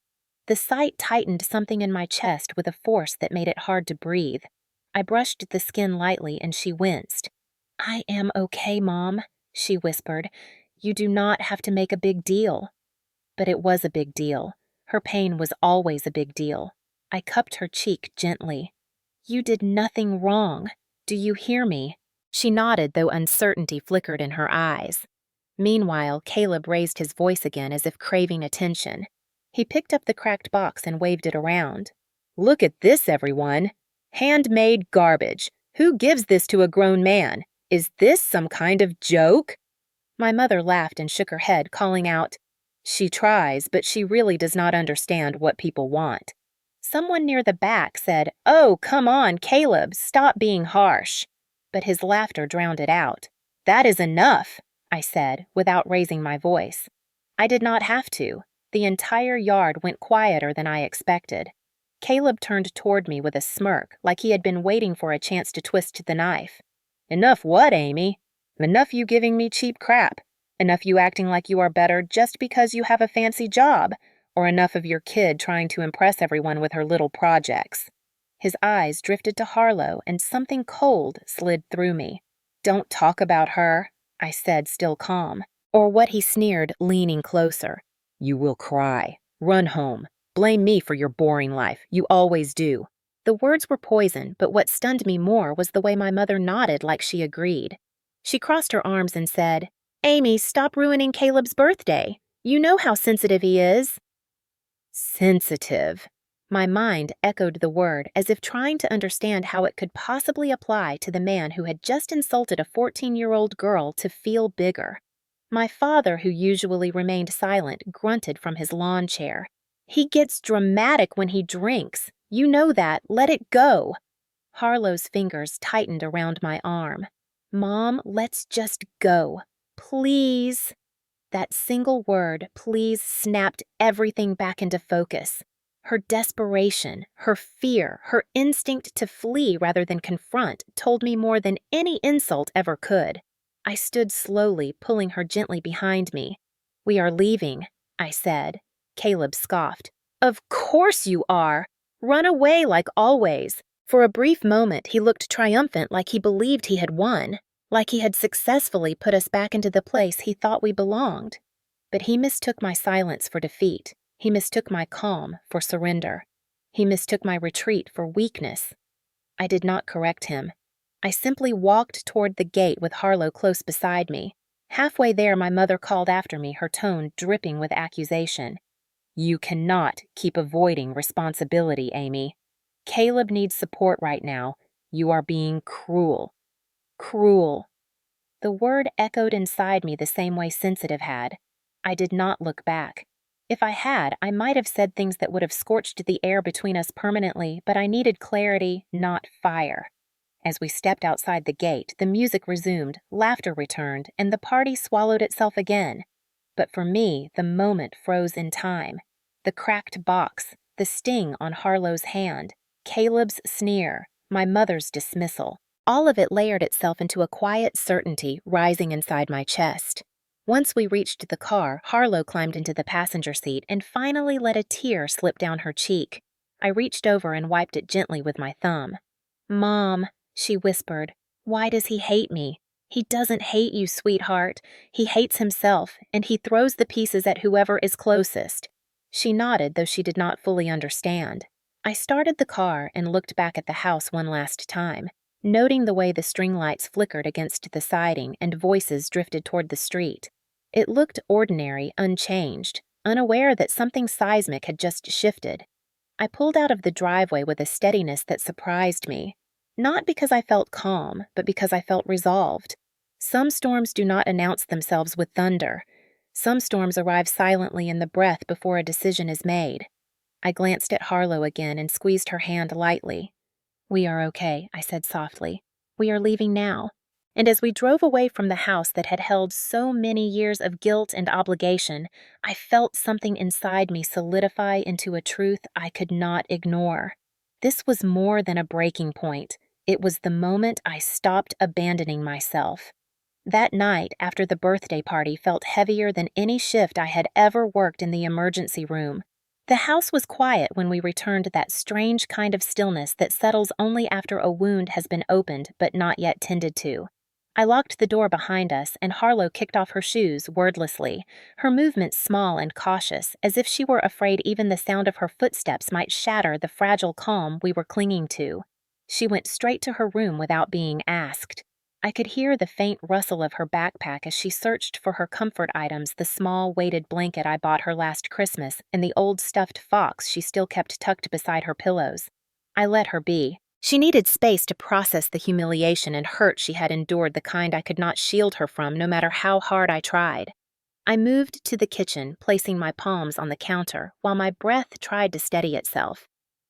S1: The sight tightened something in my chest with a force that made it hard to breathe. I brushed the skin lightly and she winced. "I am okay, Mom," she whispered. "You do not have to make a big deal." But it was a big deal. Her pain was always a big deal. I cupped her cheek gently. "You did nothing wrong. Do you hear me?" She nodded, though uncertainty flickered in her eyes. Meanwhile, Caleb raised his voice again as if craving attention. He picked up the cracked box and waved it around. "Look at this, everyone! Handmade garbage! Who gives this to a grown man? Is this some kind of joke?" My mother laughed and shook her head, calling out, "She tries, but she really does not understand what people want." Someone near the back said, "Oh, come on, Caleb, stop being harsh." But his laughter drowned it out. "That is enough," I said, without raising my voice. I did not have to. The entire yard went quieter than I expected. Caleb turned toward me with a smirk, like he had been waiting for a chance to twist the knife. "Enough what, Amy? Enough you giving me cheap crap? Enough you acting like you are better just because you have a fancy job? Or enough of your kid trying to impress everyone with her little projects?" His eyes drifted to Harlow, and something cold slid through me. "Don't talk about her," I said, still calm. Or what he sneered, leaning closer. "You will cry. Run home. Blame me for your boring life. You always do." The words were poison, but what stunned me more was the way my mother nodded like she agreed. She crossed her arms and said, "Amy, stop ruining Caleb's birthday. You know how sensitive he is." Sensitive. My mind echoed the word as if trying to understand how it could possibly apply to the man who had just insulted a 14-year-old girl to feel bigger. My father, who usually remained silent, grunted from his lawn chair. "He gets dramatic when he drinks. You know that. Let it go." Harlow's fingers tightened around my arm. "Mom, let's just go. Please." That single word, please, snapped everything back into focus. Her desperation, her fear, her instinct to flee rather than confront told me more than any insult ever could. I stood slowly, pulling her gently behind me. "We are leaving," I said. Caleb scoffed. "Of course you are! Run away like always." For a brief moment, he looked triumphant, like he believed he had won, like he had successfully put us back into the place he thought we belonged. But he mistook my silence for defeat. He mistook my calm for surrender. He mistook my retreat for weakness. I did not correct him. I simply walked toward the gate with Harlow close beside me. Halfway there, my mother called after me, her tone dripping with accusation. "You cannot keep avoiding responsibility, Amy. Caleb needs support right now. You are being cruel." Cruel. The word echoed inside me the same way sensitive had. I did not look back. If I had, I might have said things that would have scorched the air between us permanently, but I needed clarity, not fire. As we stepped outside the gate, the music resumed, laughter returned, and the party swallowed itself again. But for me, the moment froze in time. The cracked box, the sting on Harlow's hand, Caleb's sneer, my mother's dismissal. All of it layered itself into a quiet certainty rising inside my chest. Once we reached the car, Harlow climbed into the passenger seat and finally let a tear slip down her cheek. I reached over and wiped it gently with my thumb. "Mom," she whispered, "why does he hate me? He doesn't hate you, sweetheart. He hates himself, and he throws the pieces at whoever is closest." She nodded, though she did not fully understand. I started the car and looked back at the house one last time, noting the way the string lights flickered against the siding and voices drifted toward the street. It looked ordinary, unchanged, unaware that something seismic had just shifted. I pulled out of the driveway with a steadiness that surprised me. Not because I felt calm, but because I felt resolved. Some storms do not announce themselves with thunder. Some storms arrive silently in the breath before a decision is made. I glanced at Harlow again and squeezed her hand lightly. "We are okay," I said softly. "We are leaving now." And as we drove away from the house that had held so many years of guilt and obligation, I felt something inside me solidify into a truth I could not ignore. This was more than a breaking point. It was the moment I stopped abandoning myself. That night, after the birthday party, felt heavier than any shift I had ever worked in the emergency room. The house was quiet when we returned to that strange kind of stillness that settles only after a wound has been opened but not yet tended to. I locked the door behind us, and Harlow kicked off her shoes wordlessly, her movements small and cautious, as if she were afraid even the sound of her footsteps might shatter the fragile calm we were clinging to. She went straight to her room without being asked. I could hear the faint rustle of her backpack as she searched for her comfort items, the small weighted blanket I bought her last Christmas and the old stuffed fox she still kept tucked beside her pillows. I let her be. She needed space to process the humiliation and hurt she had endured, the kind I could not shield her from no matter how hard I tried. I moved to the kitchen, placing my palms on the counter, while my breath tried to steady itself.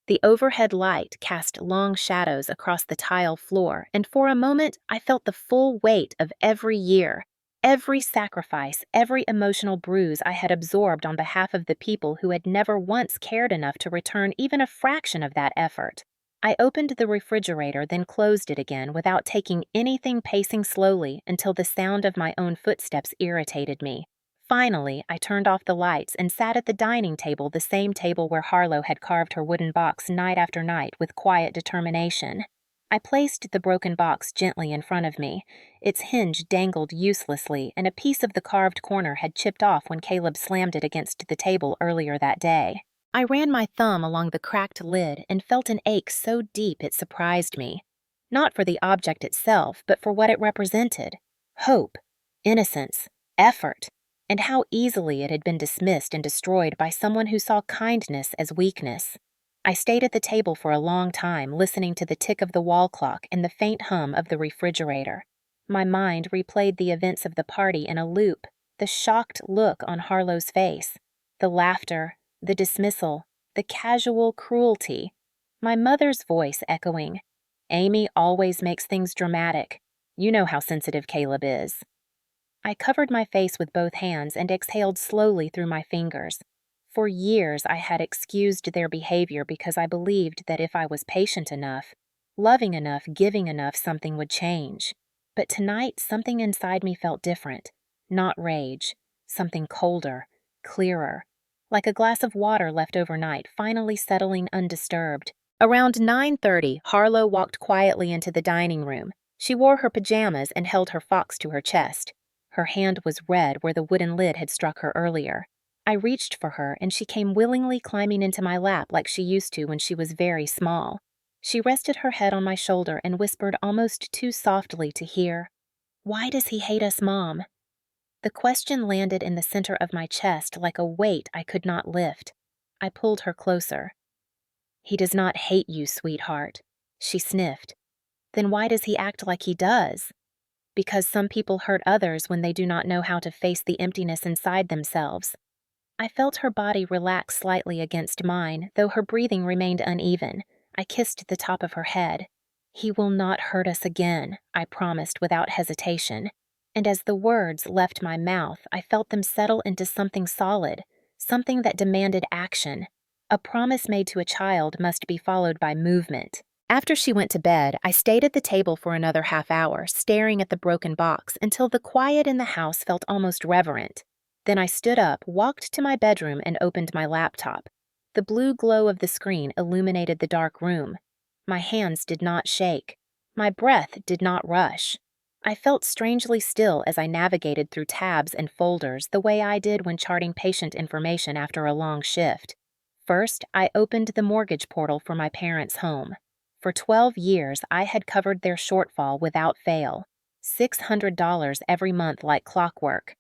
S1: The overhead light cast long shadows across the tile floor, and for a moment I felt the full weight of every year, every sacrifice, every emotional bruise I had absorbed on behalf of the people who had never once cared enough to return even a fraction of that effort. I opened the refrigerator, then closed it again without taking anything, pacing slowly until the sound of my own footsteps irritated me. Finally, I turned off the lights and sat at the dining table, the same table where Harlow had carved her wooden box night after night with quiet determination. I placed the broken box gently in front of me. Its hinge dangled uselessly, and a piece of the carved corner had chipped off when Caleb slammed it against the table earlier that day. I ran my thumb along the cracked lid and felt an ache so deep it surprised me. Not for the object itself, but for what it represented. Hope, innocence, effort, and how easily it had been dismissed and destroyed by someone who saw kindness as weakness. I stayed at the table for a long time, listening to the tick of the wall clock and the faint hum of the refrigerator. My mind replayed the events of the party in a loop, the shocked look on Harlow's face, the laughter, the dismissal, the casual cruelty. My mother's voice echoing, "Amy always makes things dramatic. You know how sensitive Caleb is." I covered my face with both hands and exhaled slowly through my fingers. For years I had excused their behavior because I believed that if I was patient enough, loving enough, giving enough, something would change. But tonight something inside me felt different. Not rage, something colder, clearer, like a glass of water left overnight, finally settling undisturbed. Around 9:30, Harlow walked quietly into the dining room. She wore her pajamas and held her fox to her chest. Her hand was red where the wooden lid had struck her earlier. I reached for her, and she came willingly climbing into my lap like she used to when she was very small. She rested her head on my shoulder and whispered almost too softly to hear, "Why does he hate us, Mom?" The question landed in the center of my chest like a weight I could not lift. I pulled her closer. "He does not hate you, sweetheart," she sniffed. "Then why does he act like he does?" "Because some people hurt others when they do not know how to face the emptiness inside themselves." I felt her body relax slightly against mine, though her breathing remained uneven. I kissed the top of her head. "He will not hurt us again," I promised without hesitation. And as the words left my mouth, I felt them settle into something solid, something that demanded action. A promise made to a child must be followed by movement. After she went to bed, I stayed at the table for another half hour, staring at the broken box until the quiet in the house felt almost reverent. Then I stood up, walked to my bedroom, and opened my laptop. The blue glow of the screen illuminated the dark room. My hands did not shake. My breath did not rush. I felt strangely still as I navigated through tabs and folders the way I did when charting patient information after a long shift. First, I opened the mortgage portal for my parents' home. For 12 years, I had covered their shortfall without fail, $600 every month like clockwork.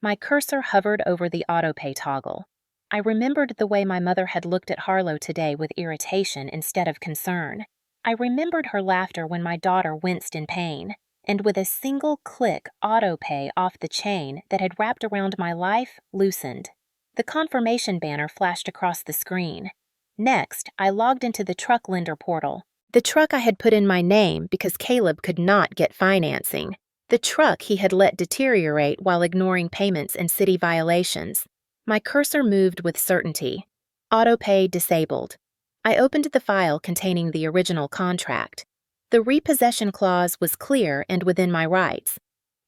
S1: My cursor hovered over the autopay toggle. I remembered the way my mother had looked at Harlow today with irritation instead of concern. I remembered her laughter when my daughter winced in pain. And with a single click, autopay off the chain that had wrapped around my life loosened. The confirmation banner flashed across the screen. Next, I logged into the truck lender portal. The truck I had put in my name because Caleb could not get financing. The truck he had let deteriorate while ignoring payments and city violations. My cursor moved with certainty. Autopay disabled. I opened the file containing the original contract. The repossession clause was clear and within my rights.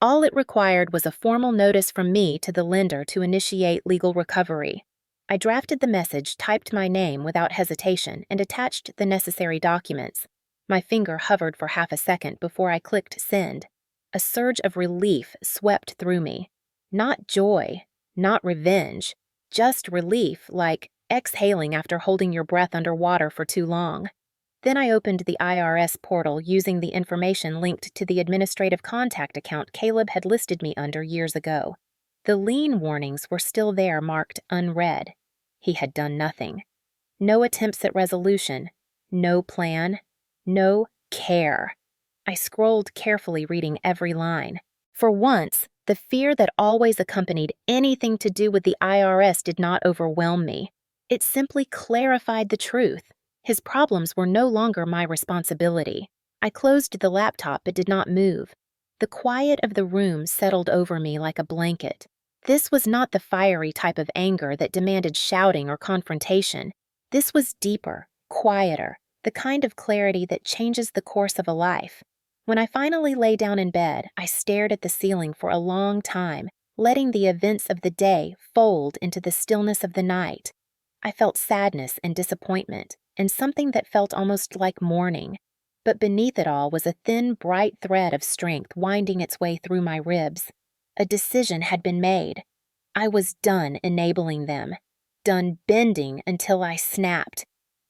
S1: All it required was a formal notice from me to the lender to initiate legal recovery. I drafted the message, typed my name without hesitation, and attached the necessary documents. My finger hovered for half a second before I clicked send. A surge of relief swept through me. Not joy, not revenge, just relief, like exhaling after holding your breath underwater for too long. Then I opened the IRS portal using the information linked to the administrative contact account Caleb had listed me under years ago. The lien warnings were still there, marked unread. He had done nothing. No attempts at resolution. No plan. No care. I scrolled carefully, reading every line. For once, the fear that always accompanied anything to do with the IRS did not overwhelm me. It simply clarified the truth. His problems were no longer my responsibility. I closed the laptop but did not move. The quiet of the room settled over me like a blanket. This was not the fiery type of anger that demanded shouting or confrontation. This was deeper, quieter, the kind of clarity that changes the course of a life. When I finally lay down in bed, I stared at the ceiling for a long time, letting the events of the day fold into the stillness of the night. I felt sadness and disappointment, and something that felt almost like mourning. But beneath it all was a thin, bright thread of strength winding its way through my ribs. A decision had been made. I was done enabling them. done bending until I snapped,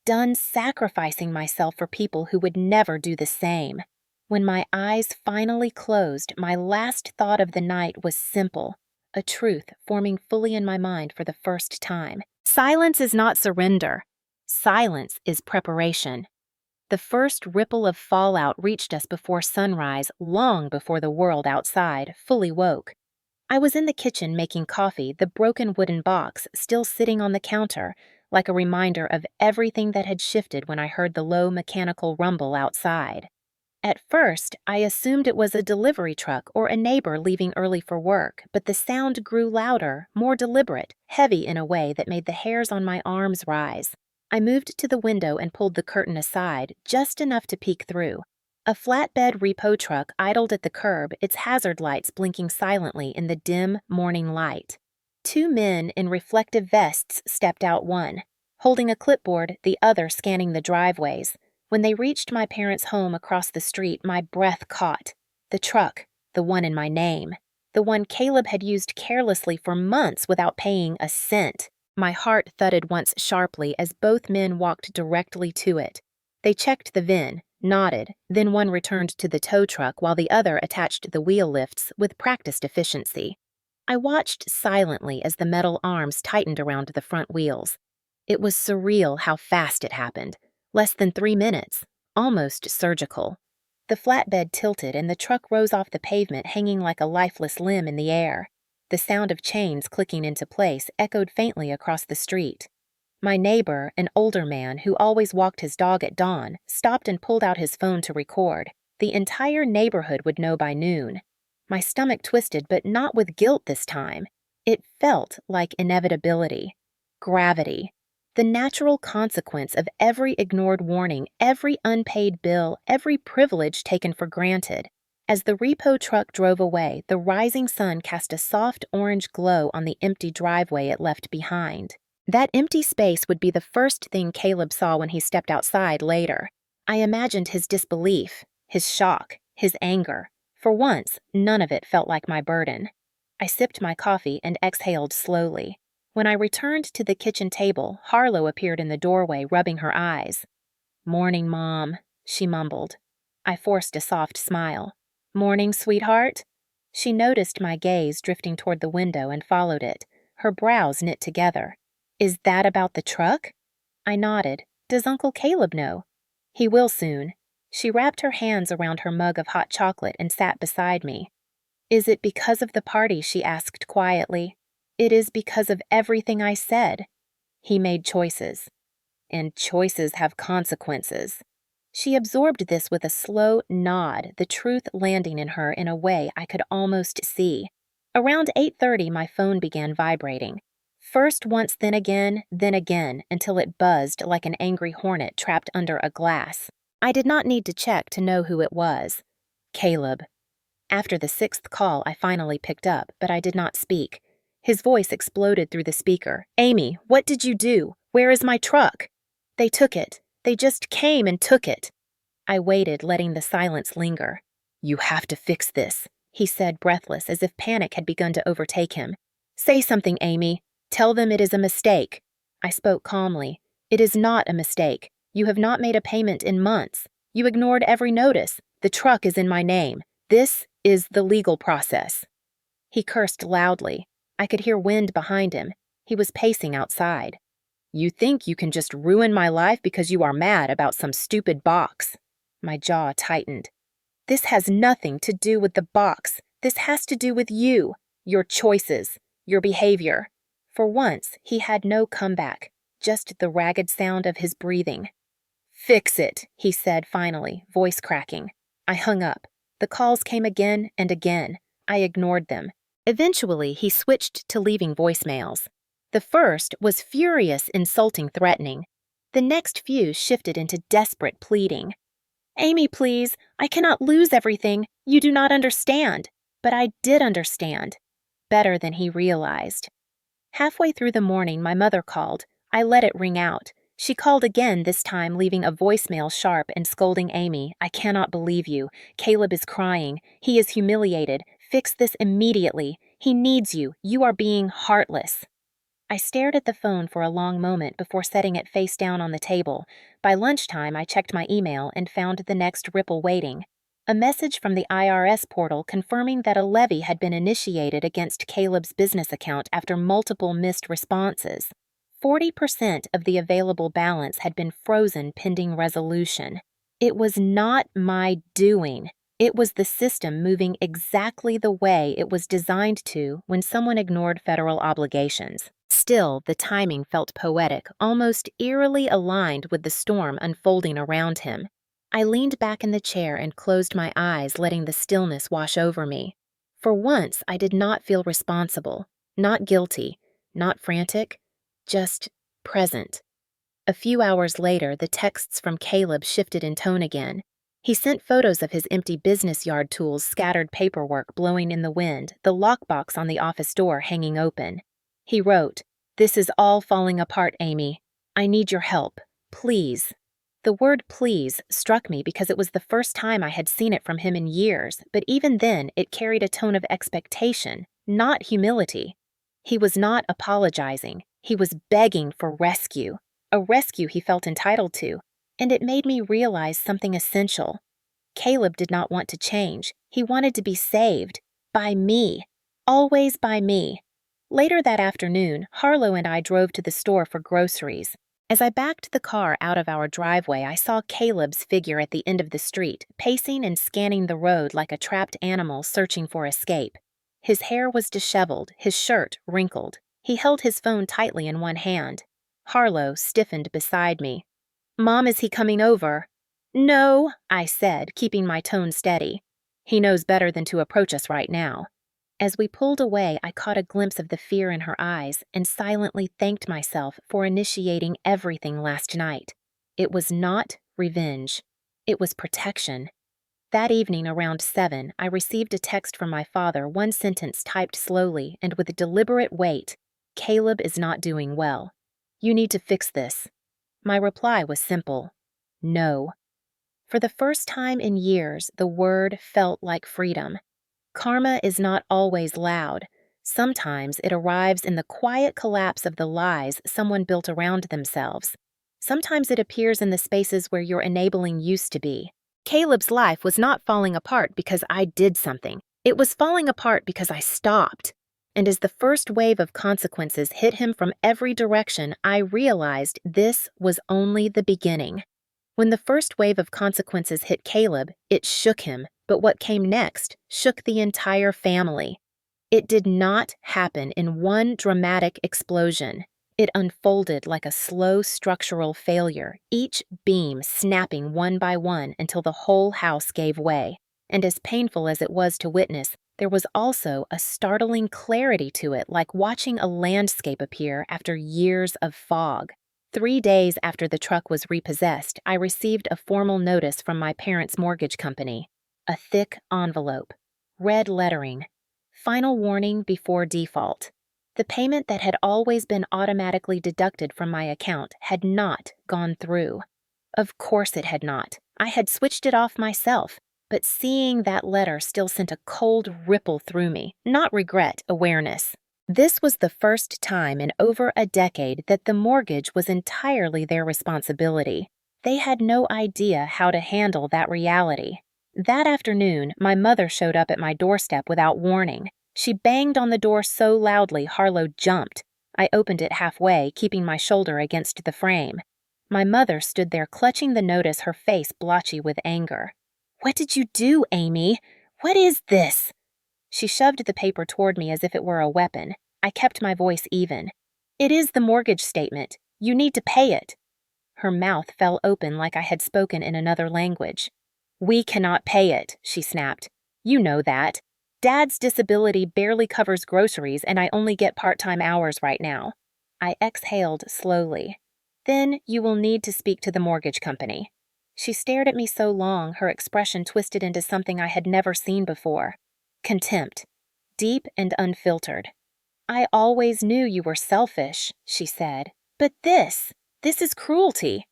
S1: done sacrificing myself for people who would never do the same. When my eyes finally closed, my last thought of the night was simple, a truth forming fully in my mind for the first time. Silence is not surrender. Silence is preparation. The first ripple of fallout reached us before sunrise, long before the world outside fully woke. I was in the kitchen making coffee, the broken wooden box still sitting on the counter, like a reminder of everything that had shifted when I heard the low mechanical rumble outside. At first, I assumed it was a delivery truck or a neighbor leaving early for work, but the sound grew louder, more deliberate, heavy in a way that made the hairs on my arms rise. I moved to the window and pulled the curtain aside, just enough to peek through. A flatbed repo truck idled at the curb, its hazard lights blinking silently in the dim morning light. Two men in reflective vests stepped out, one holding a clipboard, the other scanning the driveways. When they reached my parents' home across the street, my breath caught. The truck, the one in my name, the one Caleb had used carelessly for months without paying a cent. My heart thudded once sharply as both men walked directly to it. They checked the VIN, nodded, then one returned to the tow truck while the other attached the wheel lifts with practiced efficiency. I watched silently as the metal arms tightened around the front wheels. It was surreal how fast it happened. Less than 3 minutes, almost surgical. The flatbed tilted and the truck rose off the pavement, hanging like a lifeless limb in the air. The sound of chains clicking into place echoed faintly across the street. My neighbor, an older man who always walked his dog at dawn, stopped and pulled out his phone to record. The entire neighborhood would know by noon. My stomach twisted, but not with guilt this time. It felt like inevitability, gravity. The natural consequence of every ignored warning, every unpaid bill, every privilege taken for granted. As the repo truck drove away, the rising sun cast a soft orange glow on the empty driveway it left behind. That empty space would be the first thing Caleb saw when he stepped outside later. I imagined his disbelief, his shock, his anger. For once, none of it felt like my burden. I sipped my coffee and exhaled slowly. When I returned to the kitchen table, Harlow appeared in the doorway, rubbing her eyes. "Morning, Mom," she mumbled. I forced a soft smile. "Morning, sweetheart?" She noticed my gaze drifting toward the window and followed it, her brows knit together. "Is that about the truck?" I nodded. "Does Uncle Caleb know?" "He will soon." She wrapped her hands around her mug of hot chocolate and sat beside me. "Is it because of the party?" she asked quietly. "It is because of everything I said." He made choices. And choices have consequences. She absorbed this with a slow nod, the truth landing in her in a way I could almost see. Around 8:30, my phone began vibrating. First once, then again, until it buzzed like an angry hornet trapped under a glass. I did not need to check to know who it was. Caleb. After the 6th call, I finally picked up, but I did not speak. His voice exploded through the speaker. "Amy, what did you do? Where is my truck?" "They took it. They just came and took it." I waited, letting the silence linger. "You have to fix this," he said, breathless, as if panic had begun to overtake him. "Say something, Amy. Tell them it is a mistake." I spoke calmly. "It is not a mistake. You have not made a payment in months. You ignored every notice. The truck is in my name. This is the legal process." He cursed loudly. I could hear wind behind him. He was pacing outside. "You think you can just ruin my life because you are mad about some stupid box." My jaw tightened. "This has nothing to do with the box. This has to do with you, your choices, your behavior." For once, he had no comeback, just the ragged sound of his breathing. "Fix it," he said finally, voice cracking. I hung up. The calls came again and again. I ignored them. Eventually, he switched to leaving voicemails. The first was furious, insulting, threatening. The next few shifted into desperate pleading. "Amy, please, I cannot lose everything. You do not understand." But I did understand. Better than he realized. Halfway through the morning, my mother called. I let it ring out. She called again, this time leaving a voicemail sharp and scolding Amy. "I cannot believe you. Caleb is crying. He is humiliated. Fix this immediately. He needs you. You are being heartless." I stared at the phone for a long moment before setting it face down on the table. By lunchtime, I checked my email and found the next ripple waiting. A message from the IRS portal confirming that a levy had been initiated against Caleb's business account after multiple missed responses. 40% of the available balance had been frozen pending resolution. It was not my doing. It was the system moving exactly the way it was designed to when someone ignored federal obligations. Still, the timing felt poetic, almost eerily aligned with the storm unfolding around him. I leaned back in the chair and closed my eyes, letting the stillness wash over me. For once, I did not feel responsible, not guilty, not frantic, just present. A few hours later, the texts from Caleb shifted in tone again. He sent photos of his empty business yard tools, scattered paperwork blowing in the wind, the lockbox on the office door hanging open. He wrote, "This is all falling apart, Amy. I need your help. Please." The word please struck me because it was the first time I had seen it from him in years, but even then it carried a tone of expectation, not humility. He was not apologizing. He was begging for rescue, a rescue he felt entitled to, and it made me realize something essential. Caleb did not want to change. He wanted to be saved. By me. Always by me. Later that afternoon, Harlow and I drove to the store for groceries. As I backed the car out of our driveway, I saw Caleb's figure at the end of the street, pacing and scanning the road like a trapped animal searching for escape. His hair was disheveled, his shirt wrinkled. He held his phone tightly in one hand. Harlow stiffened beside me. "Mom, is he coming over?" "No," I said, keeping my tone steady. "He knows better than to approach us right now." As we pulled away, I caught a glimpse of the fear in her eyes and silently thanked myself for initiating everything last night. It was not revenge. It was protection. That evening around 7, I received a text from my father, one sentence typed slowly and with deliberate weight. "Caleb is not doing well. You need to fix this." My reply was simple. No. For the first time in years, the word felt like freedom. Karma is not always loud. Sometimes it arrives in the quiet collapse of the lies someone built around themselves. Sometimes it appears in the spaces where your enabling used to be. Caleb's life was not falling apart because I did something. It was falling apart because I stopped. And as the first wave of consequences hit him from every direction, I realized this was only the beginning. When the first wave of consequences hit Caleb, it shook him, but what came next shook the entire family. It did not happen in one dramatic explosion. It unfolded like a slow structural failure, each beam snapping one by one until the whole house gave way. And as painful as it was to witness, there was also a startling clarity to it, like watching a landscape appear after years of fog. 3 days after the truck was repossessed, I received a formal notice from my parents' mortgage company. A thick envelope. Red lettering. Final warning before default. The payment that had always been automatically deducted from my account had not gone through. Of course it had not. I had switched it off myself, but seeing that letter still sent a cold ripple through me, not regret, awareness. This was the first time in over a decade that the mortgage was entirely their responsibility. They had no idea how to handle that reality. That afternoon, my mother showed up at my doorstep without warning. She banged on the door so loudly Harlow jumped. I opened it halfway, keeping my shoulder against the frame. My mother stood there clutching the notice, her face blotchy with anger. "What did you do, Amy? What is this?" She shoved the paper toward me as if it were a weapon. I kept my voice even. "It is the mortgage statement. You need to pay it." Her mouth fell open like I had spoken in another language. "We cannot pay it," she snapped. "You know that. Dad's disability barely covers groceries and I only get part-time hours right now." I exhaled slowly. "Then you will need to speak to the mortgage company." She stared at me so long, her expression twisted into something I had never seen before. Contempt. Deep and unfiltered. "I always knew you were selfish," she said. "But this is cruelty."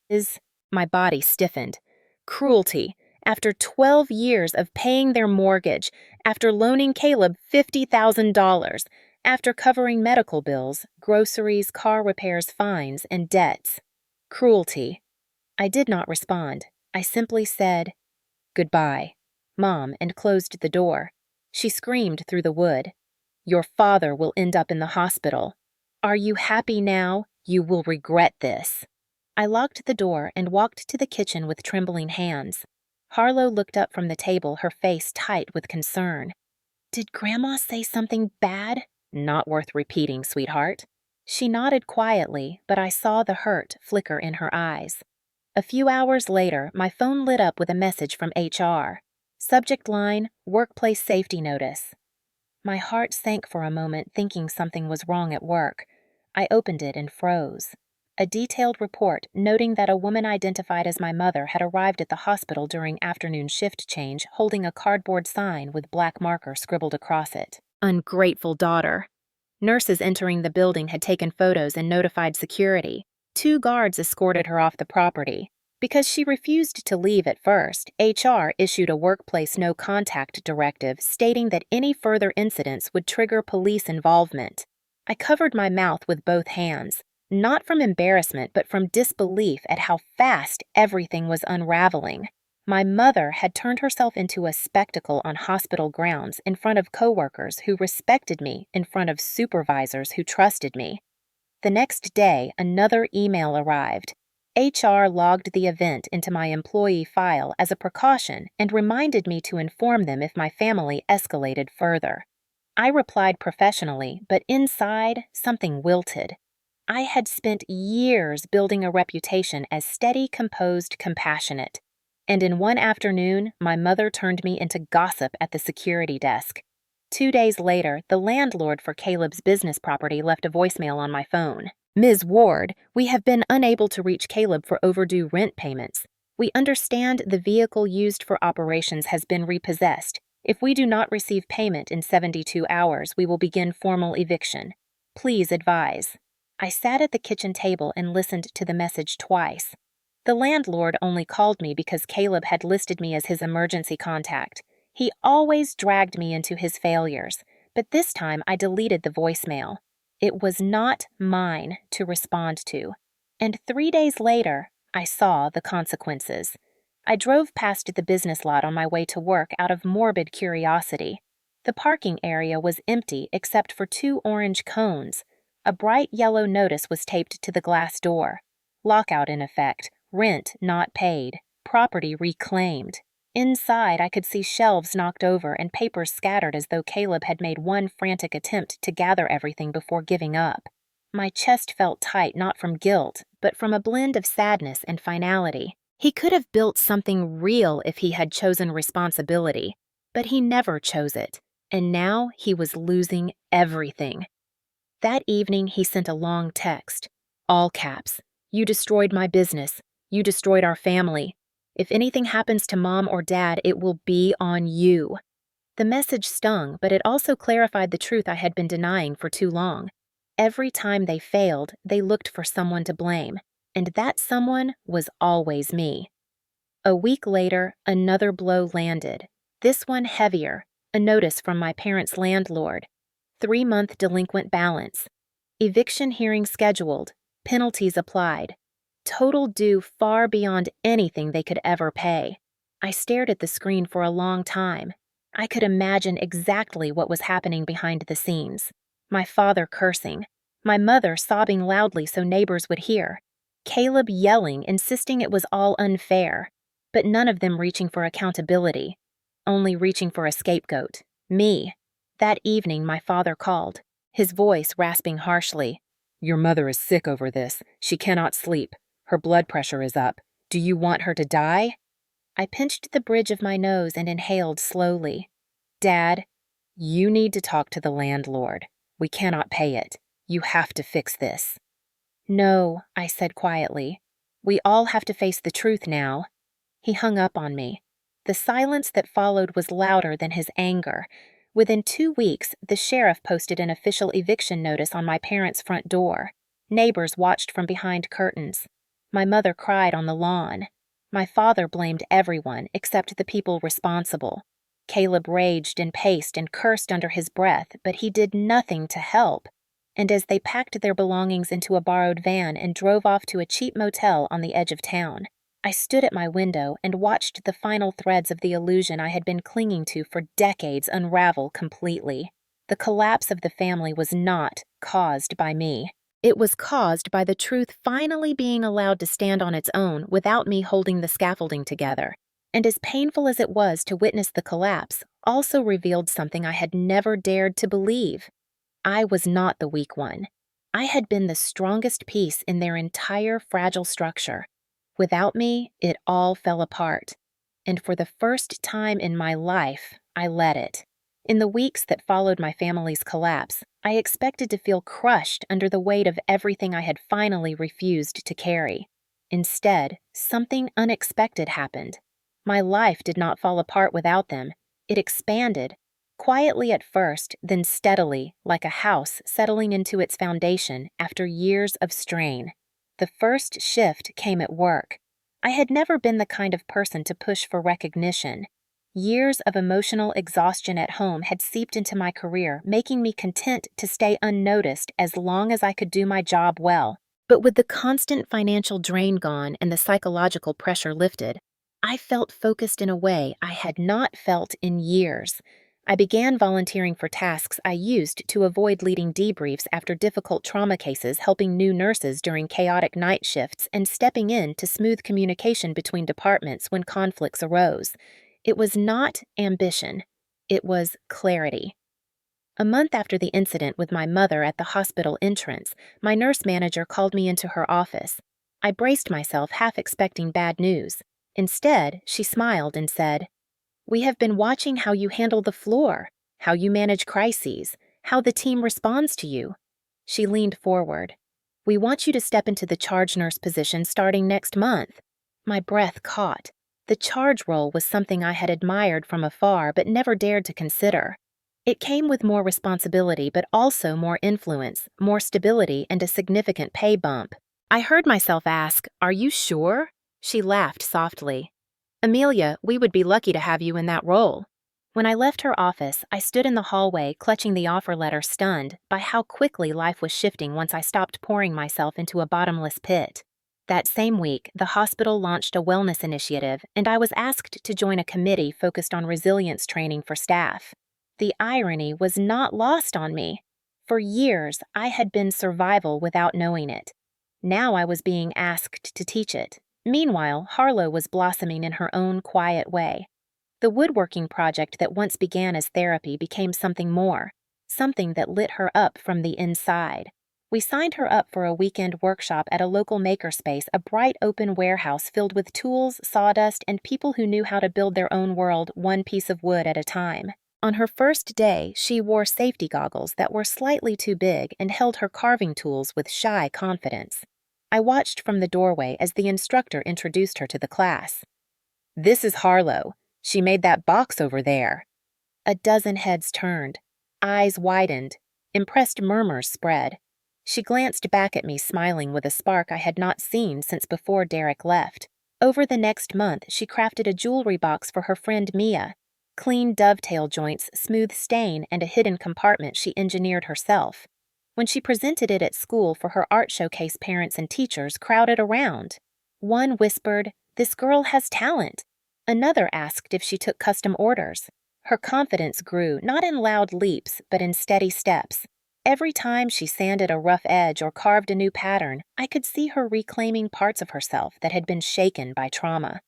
S1: My body stiffened. Cruelty. After 12 years of paying their mortgage, after loaning Caleb $50,000, after covering medical bills, groceries, car repairs, fines, and debts. Cruelty. I did not respond. I simply said, "Goodbye, Mom," and closed the door. She screamed through the wood, "Your father will end up in the hospital. Are you happy now? You will regret this." I locked the door and walked to the kitchen with trembling hands. Harlow looked up from the table, her face tight with concern. "Did Grandma say something bad?" "Not worth repeating, sweetheart." She nodded quietly, but I saw the hurt flicker in her eyes. A few hours later, my phone lit up with a message from HR. Subject line, "Workplace Safety Notice." My heart sank for a moment, thinking something was wrong at work. I opened it and froze. A detailed report noting that a woman identified as my mother had arrived at the hospital during afternoon shift change, holding a cardboard sign with black marker scribbled across it. "Ungrateful daughter." Nurses entering the building had taken photos and notified security. 2 guards escorted her off the property. Because she refused to leave at first, HR issued a workplace no-contact directive stating that any further incidents would trigger police involvement. I covered my mouth with both hands, not from embarrassment but from disbelief at how fast everything was unraveling. My mother had turned herself into a spectacle on hospital grounds in front of coworkers who respected me, in front of supervisors who trusted me. The next day, another email arrived. HR logged the event into my employee file as a precaution and reminded me to inform them if my family escalated further. I replied professionally, but inside, something wilted. I had spent years building a reputation as steady, composed, compassionate. And in one afternoon, my mother turned me into gossip at the security desk. 2 days later, the landlord for Caleb's business property left a voicemail on my phone. "Ms. Ward, we have been unable to reach Caleb for overdue rent payments. We understand the vehicle used for operations has been repossessed. If we do not receive payment in 72 hours, we will begin formal eviction. Please advise." I sat at the kitchen table and listened to the message twice. The landlord only called me because Caleb had listed me as his emergency contact. He always dragged me into his failures, but this time I deleted the voicemail. It was not mine to respond to. And 3 days later, I saw the consequences. I drove past the business lot on my way to work out of morbid curiosity. The parking area was empty except for 2 orange cones. A bright yellow notice was taped to the glass door. Lockout in effect, rent not paid, property reclaimed. Inside, I could see shelves knocked over and papers scattered as though Caleb had made one frantic attempt to gather everything before giving up. My chest felt tight not from guilt, but from a blend of sadness and finality. He could have built something real if he had chosen responsibility, but he never chose it, and now he was losing everything. That evening, he sent a long text, all caps. "You destroyed my business. You destroyed our family. If anything happens to Mom or Dad, it will be on you." The message stung, but it also clarified the truth I had been denying for too long. Every time they failed, they looked for someone to blame, and that someone was always me. A week later, another blow landed, this one heavier, a notice from my parents' landlord. 3-month delinquent balance. Eviction hearing scheduled. Penalties applied. Total due far beyond anything they could ever pay. I stared at the screen for a long time. I could imagine exactly what was happening behind the scenes. My father cursing. My mother sobbing loudly so neighbors would hear. Caleb yelling, insisting it was all unfair. But none of them reaching for accountability. Only reaching for a scapegoat. Me. That evening, my father called, his voice rasping harshly. "Your mother is sick over this. She cannot sleep. Her blood pressure is up. Do you want her to die?" I pinched the bridge of my nose and inhaled slowly. "Dad, you need to talk to the landlord. We cannot pay it. You have to fix this." "No," I said quietly. "We all have to face the truth now." He hung up on me. The silence that followed was louder than his anger. Within 2 weeks, the sheriff posted an official eviction notice on my parents' front door. Neighbors watched from behind curtains. My mother cried on the lawn. My father blamed everyone except the people responsible. Caleb raged and paced and cursed under his breath, but he did nothing to help. And as they packed their belongings into a borrowed van and drove off to a cheap motel on the edge of town, I stood at my window and watched the final threads of the illusion I had been clinging to for decades unravel completely. The collapse of the family was not caused by me. It was caused by the truth finally being allowed to stand on its own without me holding the scaffolding together. And as painful as it was to witness the collapse, also revealed something I had never dared to believe. I was not the weak one. I had been the strongest piece in their entire fragile structure. Without me, it all fell apart. And for the first time in my life, I let it. In the weeks that followed my family's collapse, I expected to feel crushed under the weight of everything I had finally refused to carry. Instead, something unexpected happened. My life did not fall apart without them. It expanded, quietly at first, then steadily, like a house settling into its foundation after years of strain. The first shift came at work. I had never been the kind of person to push for recognition. Years of emotional exhaustion at home had seeped into my career, making me content to stay unnoticed as long as I could do my job well. But with the constant financial drain gone and the psychological pressure lifted, I felt focused in a way I had not felt in years. I began volunteering for tasks I used to avoid leading debriefs after difficult trauma cases, helping new nurses during chaotic night shifts, and stepping in to smooth communication between departments when conflicts arose. It was not ambition. It was clarity. A month after the incident with my mother at the hospital entrance, my nurse manager called me into her office. I braced myself, half expecting bad news. Instead, she smiled and said, "We have been watching how you handle the floor, how you manage crises, how the team responds to you." She leaned forward. "We want you to step into the charge nurse position starting next month." My breath caught. The charge role was something I had admired from afar but never dared to consider. It came with more responsibility but also more influence, more stability, and a significant pay bump. I heard myself ask, "Are you sure?" She laughed softly. "Amelia, we would be lucky to have you in that role." When I left her office, I stood in the hallway clutching the offer letter, stunned by how quickly life was shifting once I stopped pouring myself into a bottomless pit. That same week, the hospital launched a wellness initiative, and I was asked to join a committee focused on resilience training for staff. The irony was not lost on me. For years, I had been survival without knowing it. Now I was being asked to teach it. Meanwhile, Harlow was blossoming in her own quiet way. The woodworking project that once began as therapy became something more, something that lit her up from the inside. We signed her up for a weekend workshop at a local makerspace, a bright open warehouse filled with tools, sawdust, and people who knew how to build their own world one piece of wood at a time. On her first day, she wore safety goggles that were slightly too big and held her carving tools with shy confidence. I watched from the doorway as the instructor introduced her to the class. "This is Harlow. She made that box over there." A dozen heads turned. Eyes widened. Impressed murmurs spread. She glanced back at me, smiling with a spark I had not seen since before Derek left. Over the next month, she crafted a jewelry box for her friend Mia. Clean dovetail joints, smooth stain, and a hidden compartment she engineered herself. When she presented it at school for her art showcase, parents and teachers crowded around. One whispered, "This girl has talent." Another asked if she took custom orders. Her confidence grew, not in loud leaps, but in steady steps. Every time she sanded a rough edge or carved a new pattern, I could see her reclaiming parts of herself that had been shaken by trauma.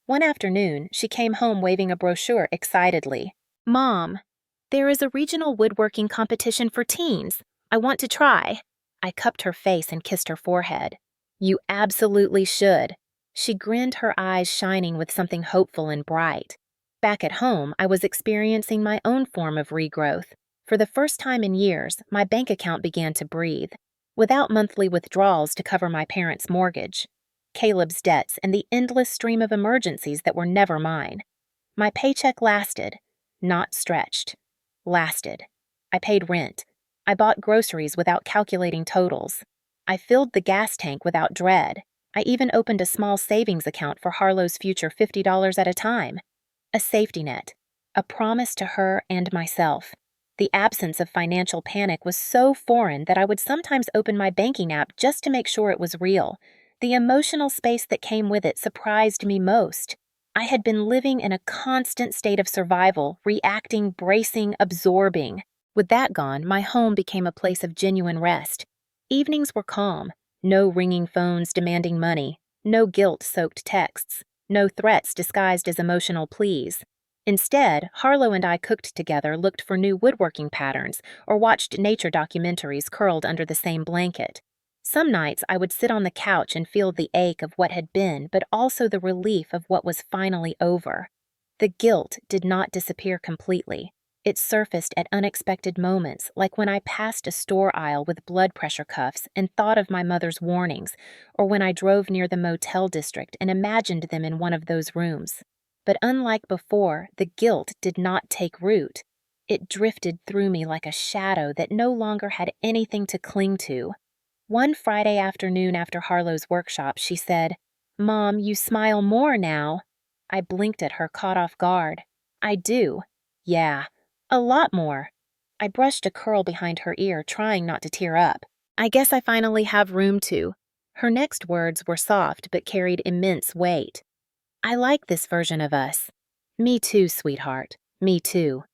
S1: One afternoon, she came home waving a brochure excitedly. "Mom, there is a regional woodworking competition for teens. I want to try." I cupped her face and kissed her forehead. "You absolutely should." She grinned, her eyes shining with something hopeful and bright. Back at home, I was experiencing my own form of regrowth. For the first time in years, my bank account began to breathe, without monthly withdrawals to cover my parents' mortgage, Caleb's debts, and the endless stream of emergencies that were never mine. My paycheck lasted, not stretched. Lasted. I paid rent. I bought groceries without calculating totals. I filled the gas tank without dread. I even opened a small savings account for Harlow's future $50 at a time. A safety net. a promise to her and myself. The absence of financial panic was so foreign that I would sometimes open my banking app just to make sure it was real. The emotional space that came with it surprised me most. I had been living in a constant state of survival, reacting, bracing, absorbing. With that gone, my home became a place of genuine rest. Evenings were calm. No ringing phones demanding money. No guilt-soaked texts. No threats disguised as emotional pleas. Instead, Harlow and I cooked together, looked for new woodworking patterns, or watched nature documentaries curled under the same blanket. Some nights I would sit on the couch and feel the ache of what had been, but also the relief of what was finally over. The guilt did not disappear completely. It surfaced at unexpected moments, like when I passed a store aisle with blood pressure cuffs and thought of my mother's warnings, or when I drove near the motel district and imagined them in one of those rooms. But unlike before, the guilt did not take root. It drifted through me like a shadow that no longer had anything to cling to. One Friday afternoon after Harlow's workshop, she said, "Mom, you smile more now." I blinked at her, caught off guard. "I do." "Yeah, a lot more." I brushed a curl behind her ear, trying not to tear up. "I guess I finally have room to." Her next words were soft but carried immense weight. "I like this version of us." "Me too, sweetheart. Me too."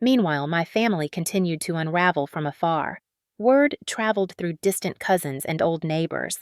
S1: Meanwhile, my family continued to unravel from afar. Word traveled through distant cousins and old neighbors.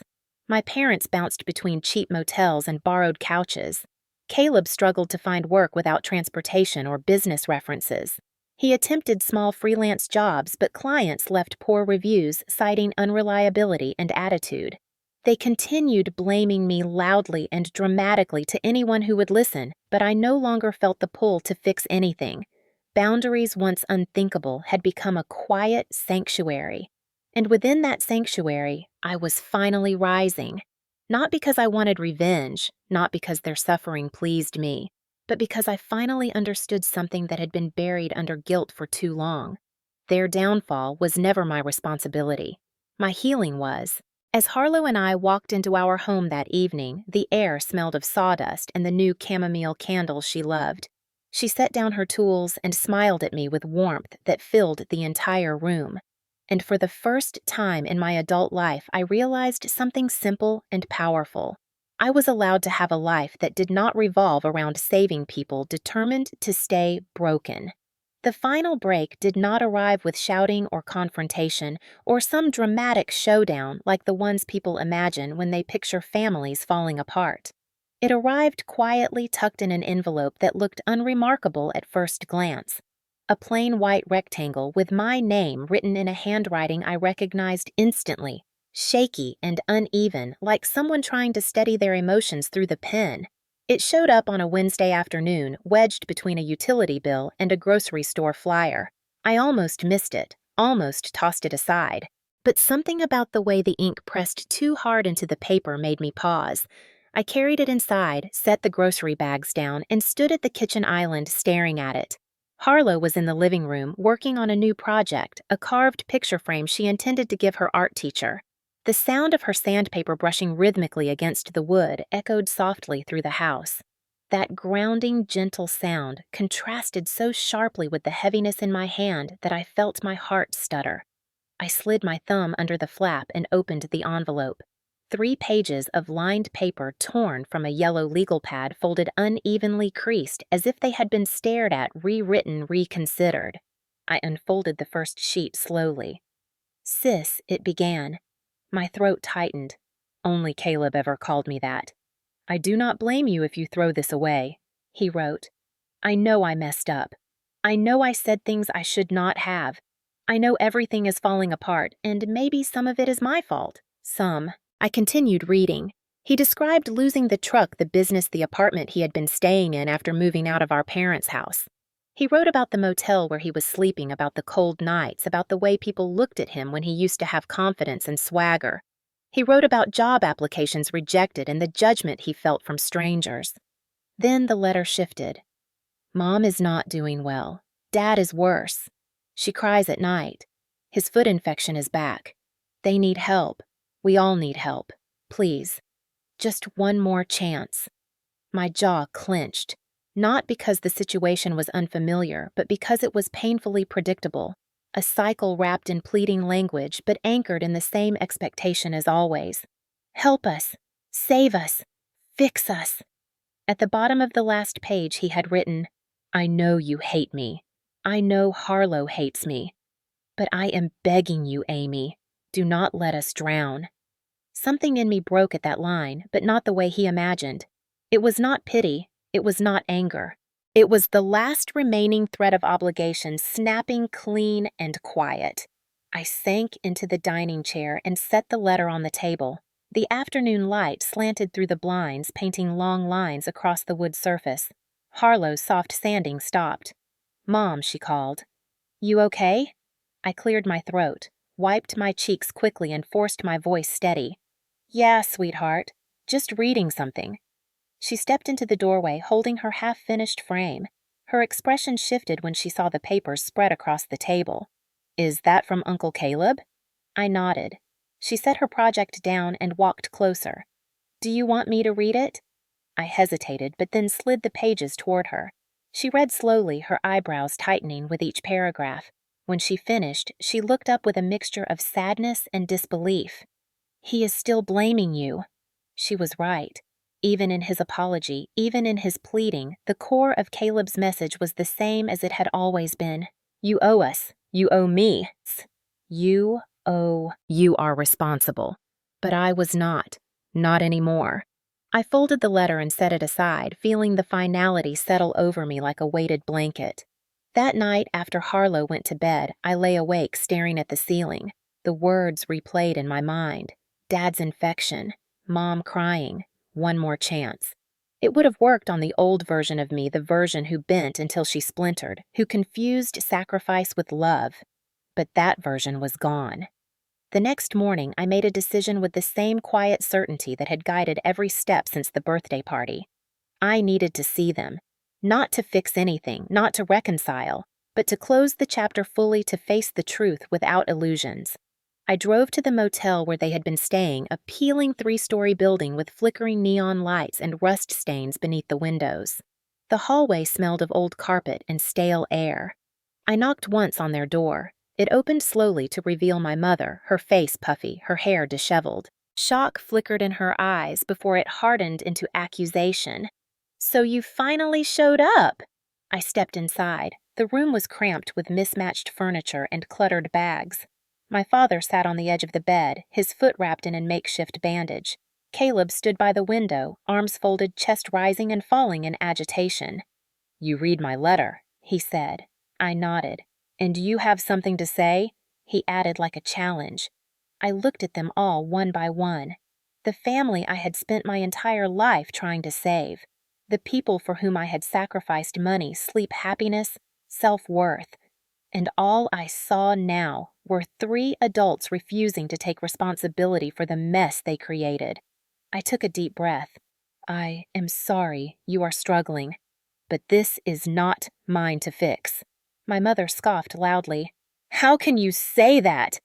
S1: My parents bounced between cheap motels and borrowed couches. Caleb struggled to find work without transportation or business references. He attempted small freelance jobs, but clients left poor reviews, citing unreliability and attitude. They continued blaming me loudly and dramatically to anyone who would listen, but I no longer felt the pull to fix anything. Boundaries once unthinkable had become a quiet sanctuary. And within that sanctuary, I was finally rising. Not because I wanted revenge, not because their suffering pleased me, but because I finally understood something that had been buried under guilt for too long. Their downfall was never my responsibility. My healing was. As Harlow and I walked into our home that evening, the air smelled of sawdust and the new chamomile candles she loved. She set down her tools and smiled at me with warmth that filled the entire room. And for the first time in my adult life, I realized something simple and powerful. I was allowed to have a life that did not revolve around saving people determined to stay broken. The final break did not arrive with shouting or confrontation or some dramatic showdown like the ones people imagine when they picture families falling apart. It arrived quietly tucked in an envelope that looked unremarkable at first glance. A plain white rectangle with my name written in a handwriting I recognized instantly, shaky and uneven, like someone trying to steady their emotions through the pen. It showed up on a Wednesday afternoon, wedged between a utility bill and a grocery store flyer. I almost missed it, almost tossed it aside. But something about the way the ink pressed too hard into the paper made me pause. I carried it inside, set the grocery bags down, and stood at the kitchen island staring at it. Harlow was in the living room, working on a new project, a carved picture frame she intended to give her art teacher. The sound of her sandpaper brushing rhythmically against the wood echoed softly through the house. That grounding, gentle sound contrasted so sharply with the heaviness in my hand that I felt my heart stutter. I slid my thumb under the flap and opened the envelope. 3 pages of lined paper torn from a yellow legal pad folded unevenly creased as if they had been stared at, rewritten, reconsidered. I unfolded the first sheet slowly. "Sis," it began. My throat tightened. Only Caleb ever called me that. "I do not blame you if you throw this away," he wrote. "I know I messed up. I know I said things I should not have. I know everything is falling apart, and maybe some of it is my fault. Some." I continued reading. He described losing the truck, the business, the apartment he had been staying in after moving out of our parents' house. He wrote about the motel where he was sleeping, about the cold nights, about the way people looked at him when he used to have confidence and swagger. He wrote about job applications rejected and the judgment he felt from strangers. Then the letter shifted. "Mom is not doing well. Dad is worse. She cries at night. His foot infection is back. They need help. We all need help. Please. Just one more chance." My jaw clenched. Not because the situation was unfamiliar, but because it was painfully predictable. A cycle wrapped in pleading language, but anchored in the same expectation as always. Help us. Save us. Fix us. At the bottom of the last page he had written, I know you hate me. I know Harlow hates me. But I am begging you, Amy. Do not let us drown. Something in me broke at that line, but not the way he imagined. It was not pity. It was not anger. It was the last remaining thread of obligation snapping clean and quiet. I sank into the dining chair and set the letter on the table. The afternoon light slanted through the blinds, painting long lines across the wood surface. Harlow's soft sanding stopped. Mom, she called. You okay? I cleared my throat, wiped my cheeks quickly and forced my voice steady. Yeah, sweetheart. Just reading something. She stepped into the doorway, holding her half-finished frame. Her expression shifted when she saw the papers spread across the table. Is that from Uncle Caleb? I nodded. She set her project down and walked closer. Do you want me to read it? I hesitated, but then slid the pages toward her. She read slowly, her eyebrows tightening with each paragraph. When she finished, she looked up with a mixture of sadness and disbelief. He is still blaming you. She was right. Even in his apology, even in his pleading, the core of Caleb's message was the same as it had always been. You owe us. You owe me. You are responsible. But I was not. Not anymore. I folded the letter and set it aside, feeling the finality settle over me like a weighted blanket. That night, after Harlow went to bed, I lay awake staring at the ceiling. The words replayed in my mind. Dad's infection. Mom crying. One more chance. It would have worked on the old version of me, the version who bent until she splintered, who confused sacrifice with love. But that version was gone. The next morning, I made a decision with the same quiet certainty that had guided every step since the birthday party. I needed to see them. Not to fix anything, not to reconcile, but to close the chapter fully, to face the truth without illusions. I drove to the motel where they had been staying, a peeling 3-story building with flickering neon lights and rust stains beneath the windows. The hallway smelled of old carpet and stale air. I knocked once on their door. It opened slowly to reveal my mother, her face puffy, her hair disheveled. Shock flickered in her eyes before it hardened into accusation. So you finally showed up! I stepped inside. The room was cramped with mismatched furniture and cluttered bags. My father sat on the edge of the bed, his foot wrapped in a makeshift bandage. Caleb stood by the window, arms folded, chest rising and falling in agitation. You read my letter, he said. I nodded. And you have something to say? He added like a challenge. I looked at them all one by one. The family I had spent my entire life trying to save. The people for whom I had sacrificed money, sleep, happiness, self-worth. And all I saw now were 3 adults refusing to take responsibility for the mess they created. I took a deep breath. I am sorry you are struggling, but this is not mine to fix. My mother scoffed loudly. How can you say that?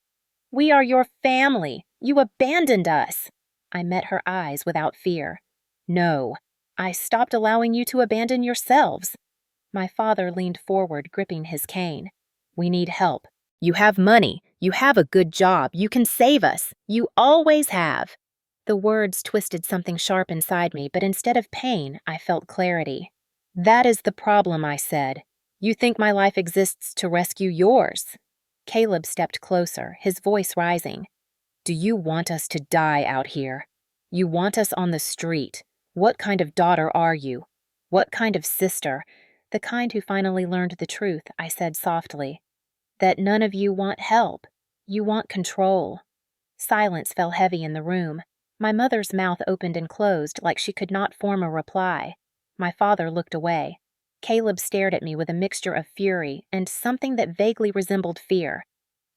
S1: We are your family. You abandoned us. I met her eyes without fear. No, I stopped allowing you to abandon yourselves. My father leaned forward, gripping his cane. We need help. You have money. You have a good job. You can save us. You always have. The words twisted something sharp inside me, but instead of pain, I felt clarity. That is the problem, I said. You think my life exists to rescue yours. Caleb stepped closer, his voice rising. Do you want us to die out here? You want us on the street. What kind of daughter are you? What kind of sister? The kind who finally learned the truth, I said softly. That none of you want help. You want control. Silence fell heavy in the room. My mother's mouth opened and closed like she could not form a reply. My father looked away. Caleb stared at me with a mixture of fury and something that vaguely resembled fear.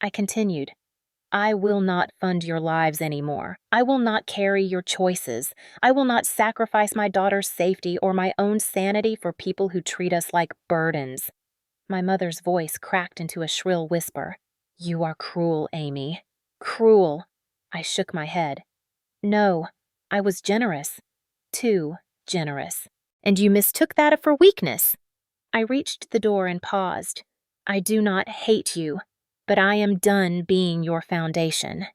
S1: I continued. I will not fund your lives anymore. I will not carry your choices. I will not sacrifice my daughter's safety or my own sanity for people who treat us like burdens. My mother's voice cracked into a shrill whisper. You are cruel, Amy. Cruel. I shook my head. No, I was generous. Too generous. and you mistook that for weakness." I reached the door and paused. "I do not hate you, but I am done being your foundation."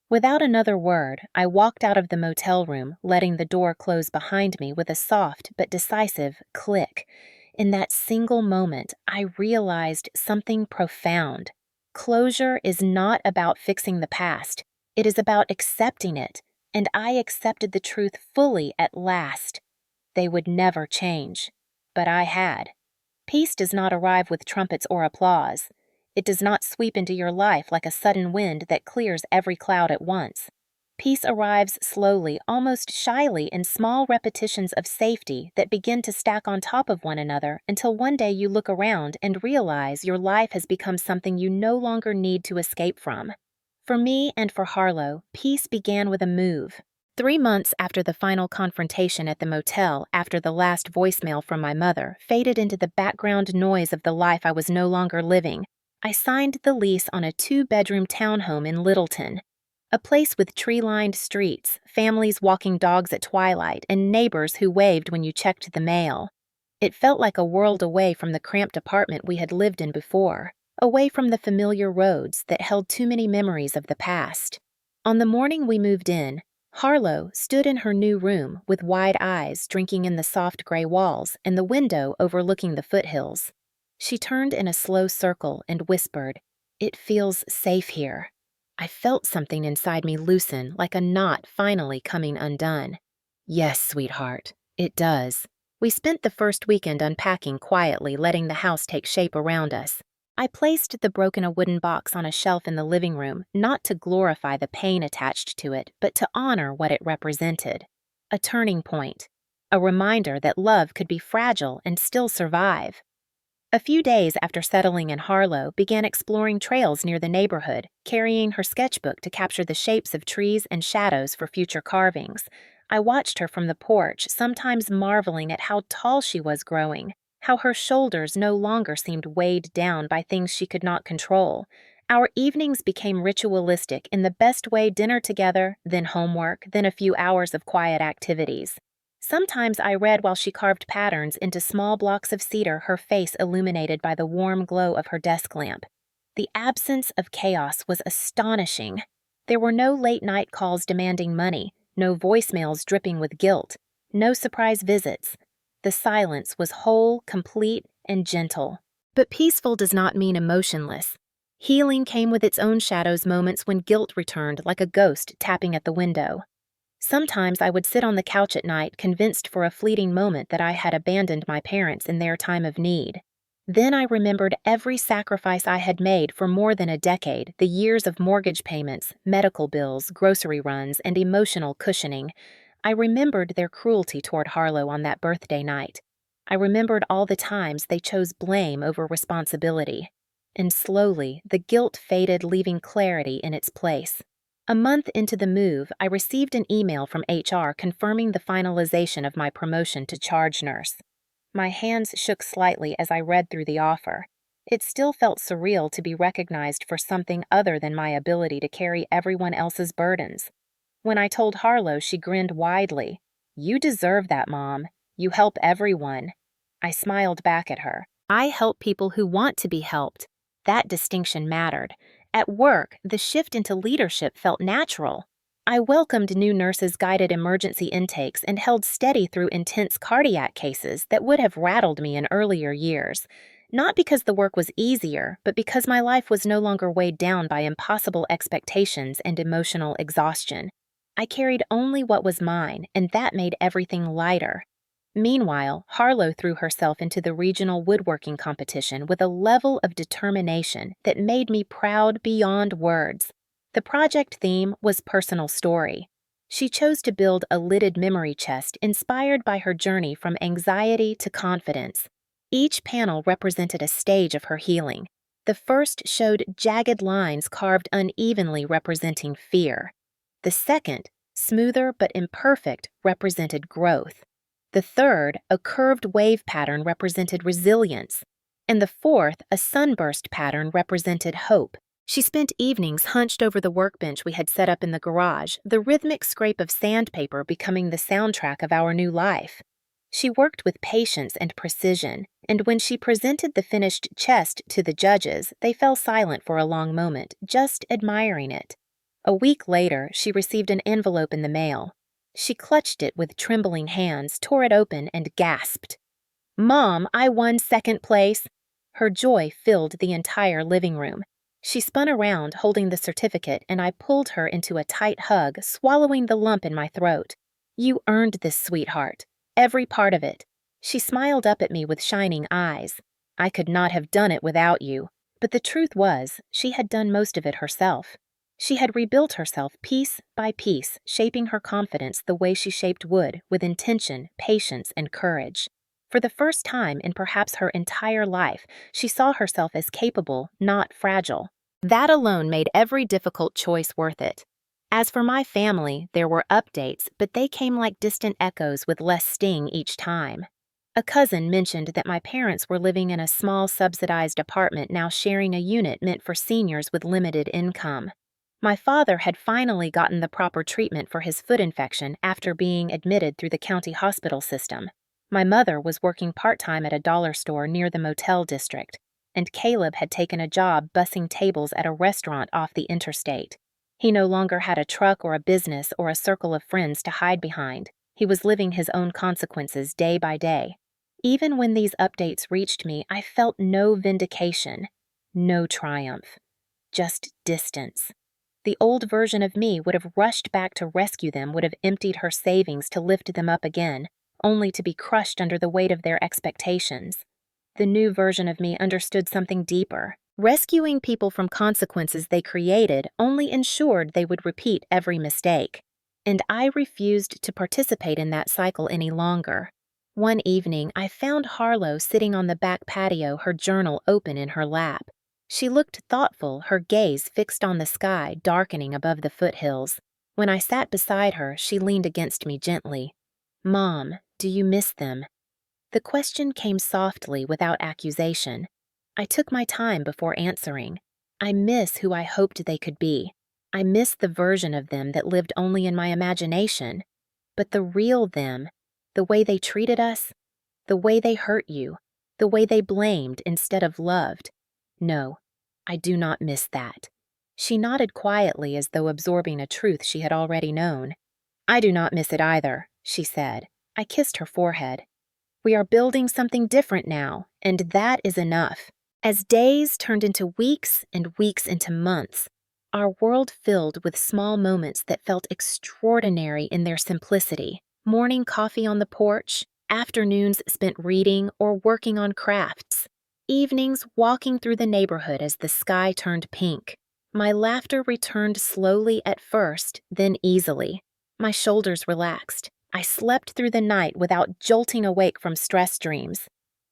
S1: Without another word, I walked out of the motel room, letting the door close behind me with a soft but decisive click. In that single moment, I realized something profound. Closure is not about fixing the past. It is about accepting it, and I accepted the truth fully at last. They would never change, but I had. Peace does not arrive with trumpets or applause. It does not sweep into your life like a sudden wind that clears every cloud at once. Peace arrives slowly, almost shyly, in small repetitions of safety that begin to stack on top of one another until one day you look around and realize your life has become something you no longer need to escape from. For me and for Harlow, peace began with a move. 3 months after the final confrontation at the motel, after the last voicemail from my mother faded into the background noise of the life I was no longer living, I signed the lease on a 2-bedroom townhome in Littleton, a place with tree-lined streets, families walking dogs at twilight, and neighbors who waved when you checked the mail. It felt like a world away from the cramped apartment we had lived in before, away from the familiar roads that held too many memories of the past. On the morning we moved in, Harlow stood in her new room with wide eyes drinking in the soft gray walls and the window overlooking the foothills. She turned in a slow circle and whispered, "It feels safe here." I felt something inside me loosen, like a knot finally coming undone. "Yes, sweetheart, it does." We spent the first weekend unpacking quietly, letting the house take shape around us. I placed the broken wooden box on a shelf in the living room, not to glorify the pain attached to it, but to honor what it represented. A turning point. A reminder that love could be fragile and still survive. A few days after settling in Harlow, began exploring trails near the neighborhood, carrying her sketchbook to capture the shapes of trees and shadows for future carvings. I watched her from the porch, sometimes marveling at how tall she was growing, how her shoulders no longer seemed weighed down by things she could not control. Our evenings became ritualistic in the best way: dinner together, then homework, then a few hours of quiet activities. Sometimes I read while she carved patterns into small blocks of cedar, her face illuminated by the warm glow of her desk lamp. The absence of chaos was astonishing. There were no late-night calls demanding money, no voicemails dripping with guilt, no surprise visits. The silence was whole, complete, and gentle. But peaceful does not mean emotionless. Healing came with its own shadows, moments when guilt returned like a ghost tapping at the window. Sometimes I would sit on the couch at night, convinced for a fleeting moment that I had abandoned my parents in their time of need. Then I remembered every sacrifice I had made for more than a decade, the years of mortgage payments, medical bills, grocery runs, and emotional cushioning. I remembered their cruelty toward Harlow on that birthday night. I remembered all the times they chose blame over responsibility. And slowly, the guilt faded, leaving clarity in its place. A month into the move, I received an email from HR confirming the finalization of my promotion to charge nurse. My hands shook slightly as I read through the offer. It still felt surreal to be recognized for something other than my ability to carry everyone else's burdens. When I told Harlow, she grinned widely. "You deserve that, Mom. You help everyone." I smiled back at her. I help people who want to be helped. That distinction mattered. At work, the shift into leadership felt natural. I welcomed new nurses, guided emergency intakes, and held steady through intense cardiac cases that would have rattled me in earlier years. Not because the work was easier, but because my life was no longer weighed down by impossible expectations and emotional exhaustion. I carried only what was mine, and that made everything lighter. Meanwhile, Harlow threw herself into the regional woodworking competition with a level of determination that made me proud beyond words. The project theme was personal story. She chose to build a lidded memory chest inspired by her journey from anxiety to confidence. Each panel represented a stage of her healing. The first showed jagged lines carved unevenly, representing fear. The second, smoother but imperfect, represented growth. The third, a curved wave pattern, represented resilience. And the fourth, a sunburst pattern, represented hope. She spent evenings hunched over the workbench we had set up in the garage, the rhythmic scrape of sandpaper becoming the soundtrack of our new life. She worked with patience and precision, and when she presented the finished chest to the judges, they fell silent for a long moment, just admiring it. A week later, she received an envelope in the mail. She clutched it with trembling hands, tore it open, and gasped. "Mom, I won second place!" Her joy filled the entire living room. She spun around, holding the certificate, and I pulled her into a tight hug, swallowing the lump in my throat. "You earned this, sweetheart. Every part of it." She smiled up at me with shining eyes. "I could not have done it without you." But the truth was, she had done most of it herself. She had rebuilt herself piece by piece, shaping her confidence the way she shaped wood, with intention, patience, and courage. For the first time in perhaps her entire life, she saw herself as capable, not fragile. That alone made every difficult choice worth it. As for my family, there were updates, but they came like distant echoes with less sting each time. A cousin mentioned that my parents were living in a small subsidized apartment, now sharing a unit meant for seniors with limited income. My father had finally gotten the proper treatment for his foot infection after being admitted through the county hospital system. My mother was working part-time at a dollar store near the motel district, and Caleb had taken a job bussing tables at a restaurant off the interstate. He no longer had a truck or a business or a circle of friends to hide behind. He was living his own consequences day by day. Even when these updates reached me, I felt no vindication, no triumph, just distance. The old version of me would have rushed back to rescue them, would have emptied her savings to lift them up again, only to be crushed under the weight of their expectations. The new version of me understood something deeper. Rescuing people from consequences they created only ensured they would repeat every mistake. And I refused to participate in that cycle any longer. One evening, I found Harlow sitting on the back patio, her journal open in her lap. She looked thoughtful, her gaze fixed on the sky darkening above the foothills. When I sat beside her, she leaned against me gently. "Mom, do you miss them?" The question came softly, without accusation. I took my time before answering. I miss who I hoped they could be. I miss the version of them that lived only in my imagination. But the real them, the way they treated us, the way they hurt you, the way they blamed instead of loved. No, I do not miss that. She nodded quietly as though absorbing a truth she had already known. "I do not miss it either," she said. I kissed her forehead. "We are building something different now, and that is enough." As days turned into weeks and weeks into months, our world filled with small moments that felt extraordinary in their simplicity. Morning coffee on the porch, afternoons spent reading or working on crafts, evenings walking through the neighborhood as the sky turned pink. My laughter returned slowly at first, then easily. My shoulders relaxed. I slept through the night without jolting awake from stress dreams.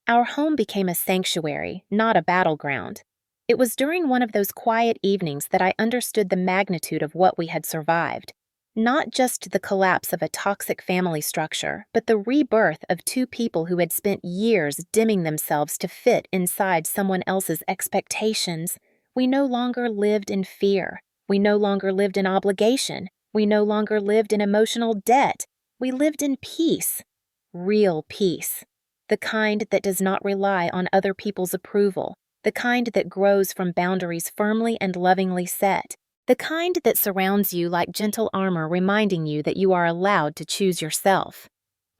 S1: Our home became a sanctuary, not a battleground. It was during one of those quiet evenings that I understood the magnitude of what we had survived. Not just the collapse of a toxic family structure, but the rebirth of two people who had spent years dimming themselves to fit inside someone else's expectations. We no longer lived in fear. We no longer lived in obligation. We no longer lived in emotional debt. We lived in peace. Real peace. The kind that does not rely on other people's approval. The kind that grows from boundaries firmly and lovingly set. The kind that surrounds you like gentle armor, reminding you that you are allowed to choose yourself.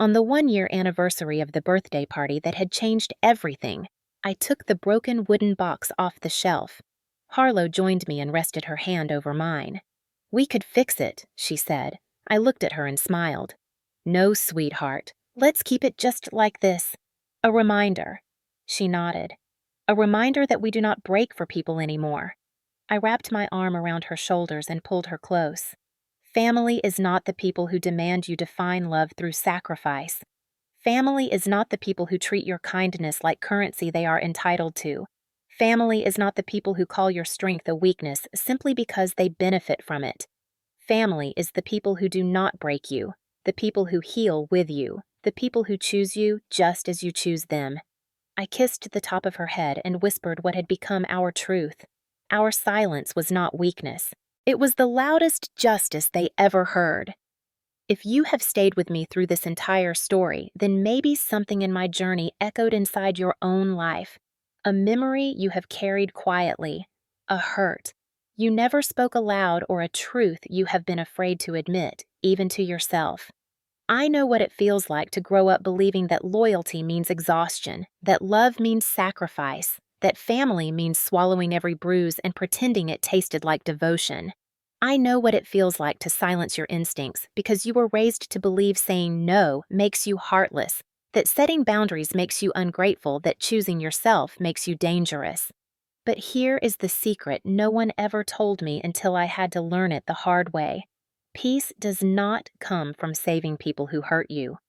S1: On the 1-year anniversary of the birthday party that had changed everything, I took the broken wooden box off the shelf. Harlow joined me and rested her hand over mine. "We could fix it," she said. I looked at her and smiled. "No, sweetheart. Let's keep it just like this. A reminder." She nodded. "A reminder that we do not break for people anymore." I wrapped my arm around her shoulders and pulled her close. Family is not the people who demand you define love through sacrifice. Family is not the people who treat your kindness like currency they are entitled to. Family is not the people who call your strength a weakness simply because they benefit from it. Family is the people who do not break you, the people who heal with you, the people who choose you just as you choose them. I kissed the top of her head and whispered what had become our truth. Our silence was not weakness. It was the loudest justice they ever heard. If you have stayed with me through this entire story, then maybe something in my journey echoed inside your own life. A memory you have carried quietly, a hurt you never spoke aloud, or a truth you have been afraid to admit, even to yourself. I know what it feels like to grow up believing that loyalty means exhaustion, that love means sacrifice, that family means swallowing every bruise and pretending it tasted like devotion. I know what it feels like to silence your instincts because you were raised to believe saying no makes you heartless, that setting boundaries makes you ungrateful, that choosing yourself makes you dangerous. But here is the secret no one ever told me until I had to learn it the hard way. Peace does not come from saving people who hurt you.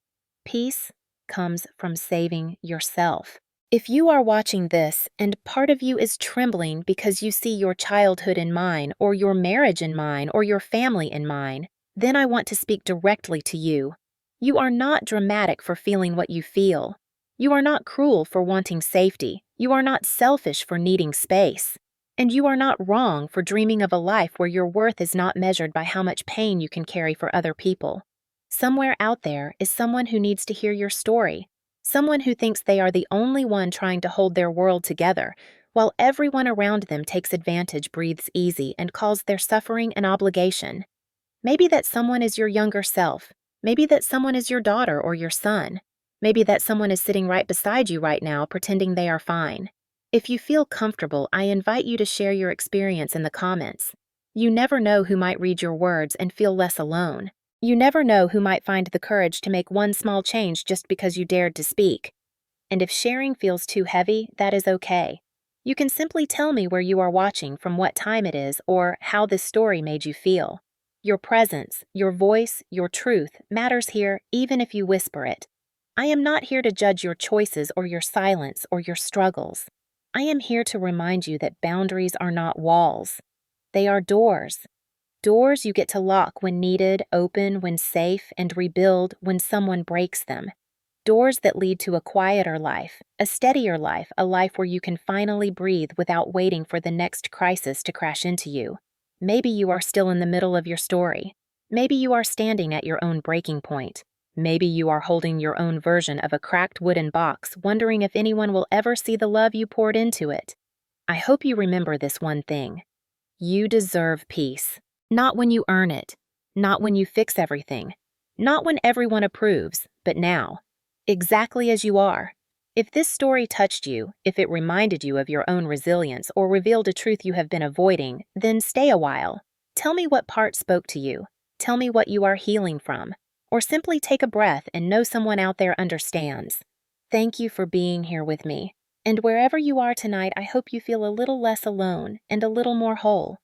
S1: Peace comes from saving yourself. If you are watching this and part of you is trembling because you see your childhood in mine, or your marriage in mine, or your family in mine, then I want to speak directly to you. You are not dramatic for feeling what you feel. You are not cruel for wanting safety. You are not selfish for needing space. And you are not wrong for dreaming of a life where your worth is not measured by how much pain you can carry for other people. Somewhere out there is someone who needs to hear your story. Someone who thinks they are the only one trying to hold their world together, while everyone around them takes advantage, breathes easy, and calls their suffering an obligation. Maybe that someone is your younger self. Maybe that someone is your daughter or your son. Maybe that someone is sitting right beside you right now, pretending they are fine. If you feel comfortable, I invite you to share your experience in the comments. You never know who might read your words and feel less alone. You never know who might find the courage to make one small change just because you dared to speak. And if sharing feels too heavy, that is okay. You can simply tell me where you are watching, from what time it is, or how this story made you feel. Your presence, your voice, your truth matters here, even if you whisper it. I am not here to judge your choices or your silence or your struggles. I am here to remind you that boundaries are not walls. They are doors. Doors you get to lock when needed, open when safe, and rebuild when someone breaks them. Doors that lead to a quieter life, a steadier life, a life where you can finally breathe without waiting for the next crisis to crash into you. Maybe you are still in the middle of your story. Maybe you are standing at your own breaking point. Maybe you are holding your own version of a cracked wooden box, wondering if anyone will ever see the love you poured into it. I hope you remember this one thing. You deserve peace. Not when you earn it. Not when you fix everything. Not when everyone approves, but now. Exactly as you are. If this story touched you, if it reminded you of your own resilience or revealed a truth you have been avoiding, then stay a while. Tell me what part spoke to you. Tell me what you are healing from. Or simply take a breath and know someone out there understands. Thank you for being here with me. And wherever you are tonight, I hope you feel a little less alone and a little more whole.